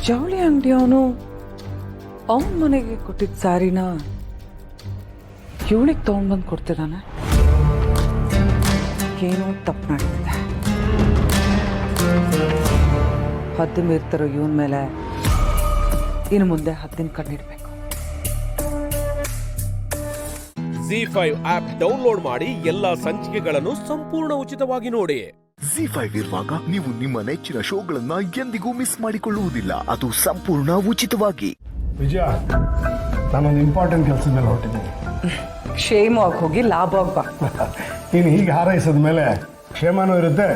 S17: ಜವಳಿ ಅಂಗಡಿಯವನು ಅವನ ಮನೆಗೆ ಕೊಟ್ಟಿದ್ದ ಸ್ಯಾರಿನ ಇವಳಿಗೆ ತೊಗೊಂಡ್ಬಂದು ಕೊಡ್ತಿದ್ದಾನೆ. ಏನೋ ತಪ್ಪು ನಡೀತಿದೆ. ಹದ್ದು ಮೀರ್ತಿರೋ ಇವನ ಮೇಲೆ ಇನ್ನು ಮುಂದೆ ಹದ್ದಿನ ಕಣ್ಣಿಡ್ಬೇಕು.
S5: ZEE5 ಆಪ್ ಡೌನ್ಲೋಡ್ ಮಾಡಿ ಎಲ್ಲಾ ಸಂಚಿಕೆಗಳನ್ನು ಸಂಪೂರ್ಣ ಉಚಿತವಾಗಿ ನೋಡಿ.
S1: ZEE5 ಇರುವಾಗ ನೀವು ನಿಮ್ಮ ನೆಚ್ಚಿನ ಶೋಗಳನ್ನ ಎಂದಿಗೂ ಮಿಸ್ ಮಾಡಿಕೊಳ್ಳುವುದಿಲ್ಲ, ಅದು ಸಂಪೂರ್ಣ ಉಚಿತವಾಗಿ.
S20: ವಿಜಯ, ನಾನೊಂದು ಇಂಪಾರ್ಟೆಂಟ್ ಕೆಲಸದ ಮೇಲೆ ಹೊರಟಿದ್ದೀನಿ.
S17: ಕ್ಷೇಮವಾಗಿ ಹೋಗಿ ಲಾಭವಾಗಿ ಬಾ.
S20: ನೀನು ಹೀಗೆ ಹಾರೈಸಿದ ಮೇಲೆ ಕ್ಷೇಮನೂ ಇರುತ್ತೆ,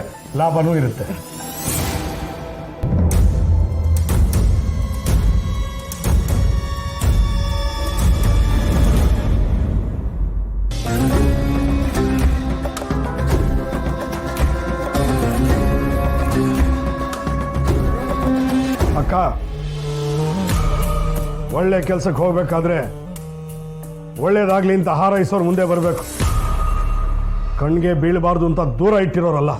S20: ಲಾಭನೂ ಇರುತ್ತೆ. ಅಕ್ಕ, ಒಳ್ಳೆ ಕೆಲಸಕ್ಕೆ ಹೋಗ್ಬೇಕಾದ್ರೆ ಒಳ್ಳೇದಾಗ್ಲಿ ಅಂತ ಹಾರೈಸೋರು ಮುಂದೆ ಬರಬೇಕು. ಕಣ್ಣಿಗೆ ಬೀಳಬಾರ್ದು ಅಂತ ದೂರ ಇಟ್ಟಿರೋರಲ್ಲ.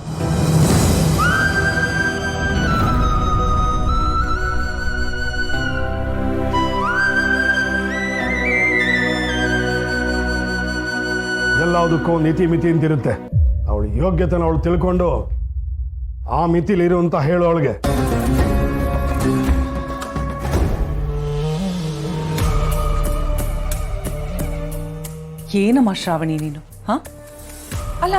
S20: ಎಲ್ಲದಕ್ಕೂ ನೀತಿ ಮಿತಿ ಅಂತಿರುತ್ತೆ. ಅವಳ ಯೋಗ್ಯತೆನ ಅವಳು ತಿಳ್ಕೊಂಡು ಆ ಮಿತಿಲಿರು ಅಂತ ಹೇಳೋಳಿಗೆ.
S17: ಏನಮ್ಮ ಶ್ರಾವಣಿ ನೀನು? ಹಾ, ಅಲ್ಲ,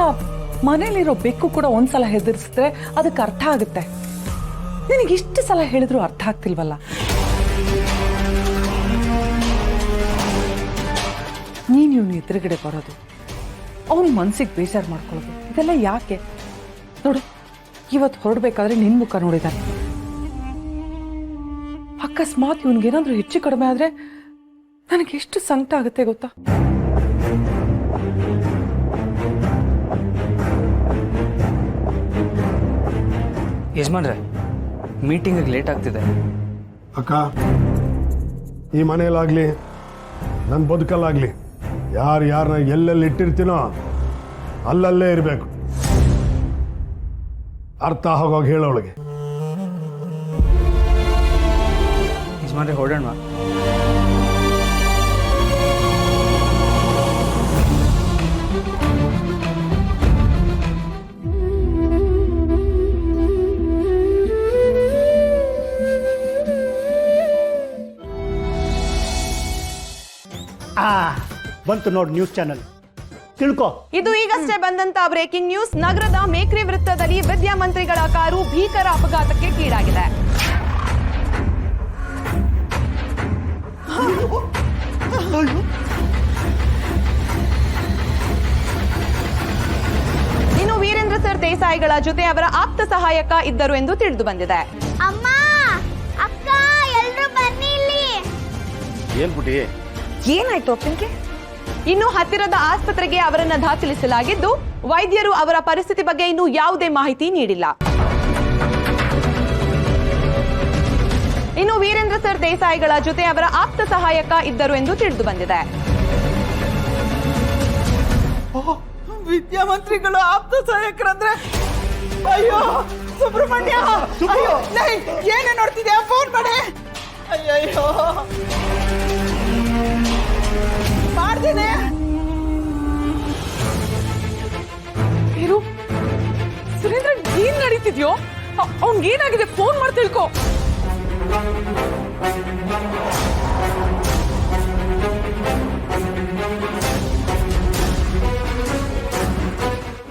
S17: ಮನೇಲಿರೋ ಬೆಕ್ಕು ಕೂಡ ಒಂದ್ಸಲ ಹೆದರ್ಸಿದ್ರೆ ಅದಕ್ಕೆ ಅರ್ಥ ಆಗುತ್ತೆ. ನಿನಗೆ ಇಷ್ಟು ಸಲ ಹೇಳಿದ್ರು ಅರ್ಥ ಆಗ್ತಿಲ್ವಲ್ಲ. ನೀನು ಇವನು ಎದುರುಗಡೆ ಬರೋದು, ಅವನ ಮನ್ಸಿಗೆ ಬೇಜಾರು ಮಾಡ್ಕೊಳ್ಳೋದು, ಇದೆಲ್ಲ ಯಾಕೆ? ನೋಡು, ಇವತ್ತು ಹೊರಡ್ಬೇಕಾದ್ರೆ ನಿನ್ ಮುಖ ನೋಡಿದಾನೆ. ಅಕಸ್ಮಾತ್ ಇವನ್ಗೇನಾದ್ರೂ ಹೆಚ್ಚು ಕಡಿಮೆ ಆದ್ರೆ ನನಗೆ ಎಷ್ಟು ಸಂಕಟ ಆಗುತ್ತೆ ಗೊತ್ತಾ?
S19: ಯಜಮಾನ್ರೆ, ಮೀಟಿಂಗಿಗೆ ಲೇಟ್ ಆಗ್ತಿದೆ.
S20: ಅಕ್ಕ, ಈ ಮನೆಯಲ್ಲಾಗ್ಲಿ ನನ್ನ ಬದುಕಲ್ಲಾಗ್ಲಿ ಯಾರನ್ನ ಎಲ್ಲೆಲ್ಲಿ ಇಟ್ಟಿರ್ತೀನೋ ಅಲ್ಲಲ್ಲೇ ಇರಬೇಕು. ಅರ್ಥ ಆಗೋಗಿ ಹೇಳೋಳಿಗೆ.
S19: ಯಜಮಾನ್ರೆ, ಹೊರಡೋಣ.
S21: ಬಂತು ನೋಡಿ ನ್ಯೂಸ್ ಚಾನೆಲ್, ತಿಳ್ಕೊ.
S22: ಇದು ಈಗಷ್ಟೇ ಬಂದಂತ ಬ್ರೇಕಿಂಗ್ ನ್ಯೂಸ್. ನಗರದ ಮೇಕ್ರಿ ವೃತ್ತದಲ್ಲಿ ವಿದ್ಯಾಮಂತ್ರಿಗಳ ಕಾರು ಭೀಕರ ಅಪಘಾತಕ್ಕೆ ಕೀಡಾಗಿದೆ. ಇನ್ನು ವೀರೇಂದ್ರ ಸರ್ ದೇಸಾಯಿಗಳ ಜೊತೆ ಅವರ ಆಪ್ತ ಸಹಾಯಕ ಇದ್ದರು ಎಂದು ತಿಳಿದು ಬಂದಿದೆ.
S9: ಅಮ್ಮ, ಅಕ್ಕ, ಎಲ್ರು
S6: ಏನ್ ಪುಟಿ?
S22: ಏನಾಯ್ತು ಅಪ್ಪನಿಗೆ? ಇನ್ನು ಹತ್ತಿರದ ಆಸ್ಪತ್ರೆಗೆ ಅವರನ್ನ ದಾಖಲಿಸಲಾಗಿದ್ದು ವೈದ್ಯರು ಅವರ ಪರಿಸ್ಥಿತಿ ಬಗ್ಗೆ ಇನ್ನೂ ಯಾವುದೇ ಮಾಹಿತಿ ನೀಡಿಲ್ಲ. ಇನ್ನು ವೀರೇಂದ್ರ ಸರ್ ದೇಸಾಯಿಗಳ ಜೊತೆ ಅವರ ಆಪ್ತ ಸಹಾಯಕ ಇದ್ದರು ಎಂದು ತಿಳಿದು ಬಂದಿದೆ.
S14: ವಿದ್ಯಾಮಂತ್ರಿಗಳು ಆಪ್ತ ಸಹಾಯಕರಂದ್ರೆ ಅಯ್ಯೋ ಸುಬ್ರಹ್ಮಣ್ಯ, ಅಯ್ಯೋ ಏನೇ ನೋಡ್ತಿದ್ಯಾ? ಫೋನ್ ಮಾಡಿ. ಅಯ್ಯಯ್ಯೋ ಮಾಡ್ತೇನೆ.
S17: ಏನು ಸುರೇಂದ್ರ, ಏನ್ ನಡೀತಿದ್ಯೋ? ಅವ್ನ್ಗೇನಾಗಿದೆ? ಫೋನ್ ಮಾಡಿ ತಿಳ್ಕೊ.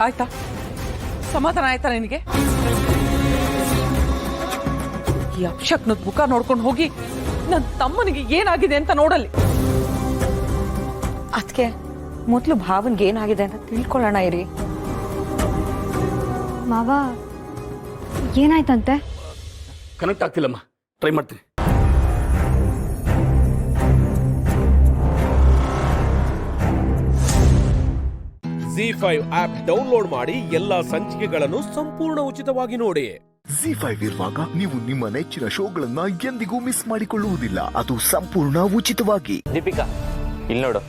S17: ಆಯ್ತಾ? ಸಮಾಧಾನ ಆಯ್ತಾ ನಿನಗೆ? ಈ ಅಪಶಕ್ನದ ಮುಖ ನೋಡ್ಕೊಂಡು ಹೋಗಿ ನನ್ನ ತಮ್ಮನಿಗೆ ಏನಾಗಿದೆ ಅಂತ ನೋಡಲ್ಲಿ.
S3: ಅದಕ್ಕೆ ಮೊದಲು ಭಾವನ್ಗೆ ಏನಾಗಿದೆ ಅಂತ ತಿಳ್ಕೊಳ್ಳೋಣ ಇರಿ.
S11: ಮಾವ ಏನಾಯ್ತಂತೆ?
S15: ಕನೆಕ್ಟ್ ಆಗ್ತಿಲ್ಲಮ್ಮ, ಟ್ರೈ ಮಾಡ್ತೀನಿ.
S5: ZEE5 ಆಪ್ ಡೌನ್ಲೋಡ್ ಮಾಡಿ ಎಲ್ಲಾ ಸಂಚಿಕೆಗಳನ್ನು ಸಂಪೂರ್ಣ ಉಚಿತವಾಗಿ ನೋಡಿ.
S1: ZEE5 ಇರುವಾಗ ನೀವು ನಿಮ್ಮ ನೆಚ್ಚಿನ ಶೋಗಳನ್ನ ಎಂದಿಗೂ ಮಿಸ್ ಮಾಡಿಕೊಳ್ಳುವುದಿಲ್ಲ. ಅದು ಸಂಪೂರ್ಣ ಉಚಿತವಾಗಿ.
S19: ದೀಪಿಕಾ, ಇಲ್ಲಿ ನೋಡು,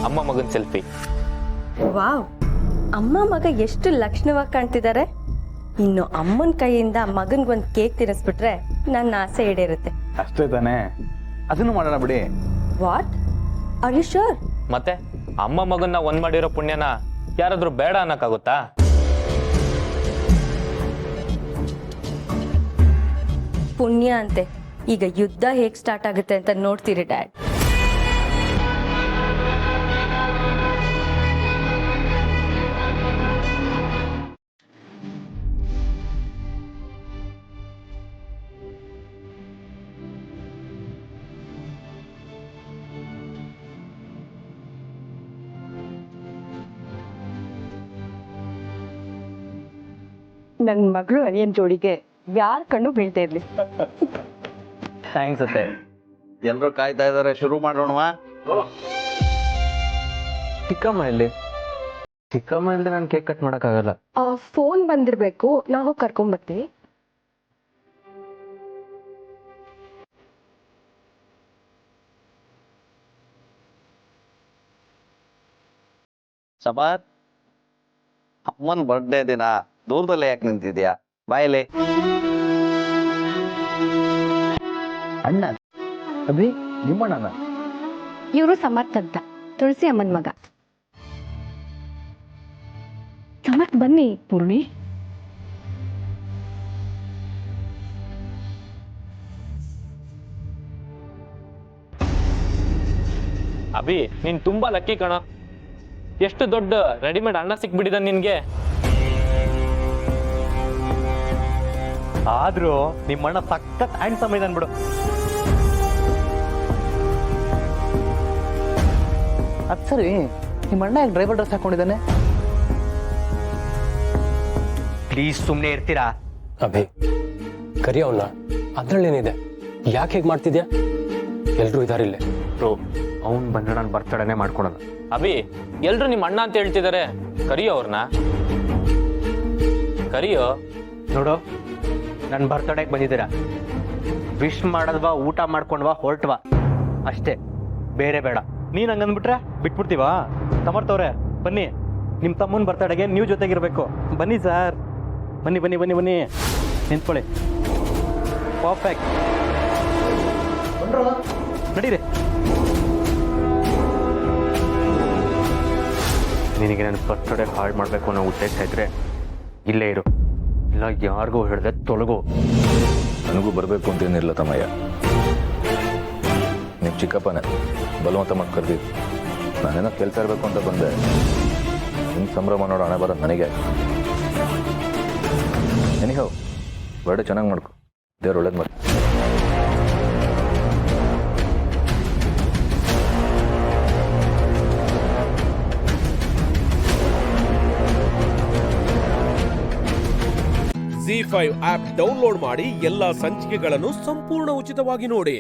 S19: ಅಮ್ಮ ಮಗನ್ ಸೆಲ್ಫಿ.
S3: ವಾವ್, ಅಮ್ಮ ಮಗ ಎಷ್ಟು ಲಕ್ಷಣವಾಗಿ ಕಾಣ್ತಿದ್ದಾರೆ. ಇನ್ನು ಅಮ್ಮನ ಕೈಯಿಂದ ಮಗನ್ಗೊಂದು ಕೇಕ್ ತಿನ್ನಿಸ್ಬಿಟ್ರೆ ನನ್ನ ಆಸೆ ಈಡೇರುತ್ತೆ.
S6: ಅಷ್ಟೇ ತಾನೇ, ಅದನ್ನು ಮಾಡೋಣ ಬಿಡಿ.
S3: What are you sure?
S19: ಮತ್ತೆ ಅಮ್ಮ ಮಗನ್ನ ಒಂದ್ ಮಾಡಿರೋ ಪುಣ್ಯನ ಯಾರಾದ್ರೂ ಬೇಡ ಅನ್ನಕ್ಕಾಗುತ್ತಾ?
S3: ಪುಣ್ಯ ಅಂತೆ. ಈಗ ಯುದ್ಧ ಹೇಗ್ ಸ್ಟಾರ್ಟ್ ಆಗುತ್ತೆ ಅಂತ ನೋಡ್ತೀರಿ ಡ್ಯಾಡ್.
S14: ನನ್ನ ಮಗಳು ಅರಿಯನ್ ಜೋಡಿಗೆ ಯಾರ ಕಣ್ಣು ಬೀಳ್ತಾ ಇರ್ಲಿ.
S13: ಥ್ಯಾಂಕ್ಸ್ ಅತ್ತೆ. ಎಲ್ಲರೂ ಕಾಯ್ತಾ ಇದ್ದಾರೆ, ಶುರು ಮಾಡೋಣವಾ? ಚಿಕ್ಕಮ್ಮ ಇಲ್ಲಿ? ಚಿಕ್ಕಮ್ಮ ಇಲ್ಲದೆ ನಾನು ಕೇಕ್ ಕಟ್ ಮಾಡೋಕ್ಕಾಗಲ್ಲ.
S3: ಫೋನ್ ಬಂದಿರ್ಬೇಕು, ನಾವು ಕರ್ಕೊಂಡ್ಬರ್ತೀವಿ.
S13: ಸಮಾರ್, ಅಮ್ಮನ ಬರ್ಡೇ ದಿನ ದೂರದಲ್ಲೇ ಯಾಕೆ ನಿಂತಿದ್ಯಾ? ಬಾಯಲ್ಲಿ ಅಣ್ಣ. ಅಭಿ, ನಿಮ್ಮಣ್ಣನ?
S11: ಇವರು ಸಮರ್ಥ್ ಅಂತ, ತುಳಸಿ ಅಮ್ಮನ ಮಗ. ಸಮರ್ಥ್ ಬನ್ನಿ. ಪೂರ್ಣಿ,
S19: ಅಭಿ, ನೀನ್ ತುಂಬಾ ಲಕ್ಕಿ ಕಣ. ಎಷ್ಟು ದೊಡ್ಡ ರೆಡಿಮೇಡ್ ಅಣ್ಣ ಸಿಕ್ಬಿಟ್ಟಿದ ನಿನ್ಗೆ.
S13: ಆದ್ರೂ ನಿಮ್ಮಣ್ಣ ಸಖತ್ ಹ್ಯಾಂಡ್ಸಮ್ ಇದ್ದಾನೆ ಬಿಡು. ಅದ್ ಸರಿ, ನಿಮ್ಮಣ್ಣ ಯಾಕೆ ಡ್ರೈವರ್ ಡ್ರೆಸ್ ಹಾಕೊಂಡಿದ್ದಾನೆ? ಪ್ಲೀಸ್ ಸುಮ್ಮನೆ ಇರ್ತೀರಾ?
S15: ಅಭಿ, ಕರಿಯವನ್ನ, ಅದ್ರಲ್ಲೇನಿದೆ? ಯಾಕೆ ಹೇಗೆ ಮಾಡ್ತಿದ್ಯಾ? ಎಲ್ರೂ ಇದಾರಿಲ್ಲೇ.
S13: ಅವ್ನು ಬಂದ್ರೆ ನಾನು ಬರ್ತಡೇನೆ ಮಾಡ್ಕೊಡೋಣ.
S19: ಅಭಿ, ಎಲ್ರು ನಿಮ್ಮ ಅಣ್ಣ ಅಂತ ಹೇಳ್ತಿದ್ದಾರೆ, ಕರಿಯೋ ಅವ್ರನ್ನ. ಕರಿಯೋ.
S13: ನೋಡು, ನನ್ನ ಬರ್ತಡೇಗೆ ಬಂದಿದ್ದೀರಾ, ವಿಶ್ ಮಾಡದ್ವಾ, ಊಟ ಮಾಡ್ಕೊಂಡ್ವಾ, ಹೊರಟ್ವಾ ಅಷ್ಟೇ, ಬೇರೆ ಬೇಡ. ನೀನು ಹಂಗಂದ್ಬಿಟ್ರೆ ಬಿಟ್ಬಿಡ್ತೀವಾ? ಸಮರ್ಥವ್ರೆ, ಬನ್ನಿ, ನಿಮ್ಮ ತಮ್ಮನ ಬರ್ತಡೆಗೆ ನೀವು ಜೊತೆಗಿರ್ಬೇಕು. ಬನ್ನಿ ಸರ್, ಬನ್ನಿ ಬನ್ನಿ ಬನ್ನಿ ಬನ್ನಿ, ನಿಂತ್ಕೊಳ್ಳಿ. ಪರ್ಫೆಕ್ಟ್, ನಡೀರಿ. ನಿನಗೆ ನನ್ನ ಬರ್ತಡೇ ಹಾಳು ಮಾಡಬೇಕು ಅನ್ನೋ ಉದ್ದೇಶ ಇದ್ರೆ ಇಲ್ಲೇ ಇರು, ಇಲ್ಲ ಯಾರಿಗೂ ಹೇಳಿದೆ ತೊಳಗು.
S4: ನನಗೂ ಬರಬೇಕು ಅಂತೇನಿಲ್ಲ ತಮ್ಮಯ್ಯ, ನಿಮ್ಮ ಚಿಕ್ಕಪ್ಪನೇ ಬಲವಂತ ಮಾಡಿ ಕರೆದಿದ್ದು. ನಾನೇನೋ ಕೆಲಸ ಇರಬೇಕು ಅಂತ ಬಂದೆ. ನಿಮ್ಮ ಸಂಭ್ರಮ ನೋಡೋ ಹಣೆ ಬರೋದು ನನಗೆ. ಎನಿಹೋ, ಬರ್ಡೇ ಚೆನ್ನಾಗಿ ಮಾಡ್ಕೊ, ದೇವ್ರು ಒಳ್ಳೇದು ಮಾಡಿ.
S5: ZEE5 ಆಪ್ ಡೌನ್ಲೋಡ್ ಮಾಡಿ ಎಲ್ಲಾ ಸಂಚಿಕೆಗಳನ್ನು ಸಂಪೂರ್ಣ ಉಚಿತವಾಗಿ ನೋಡಿ.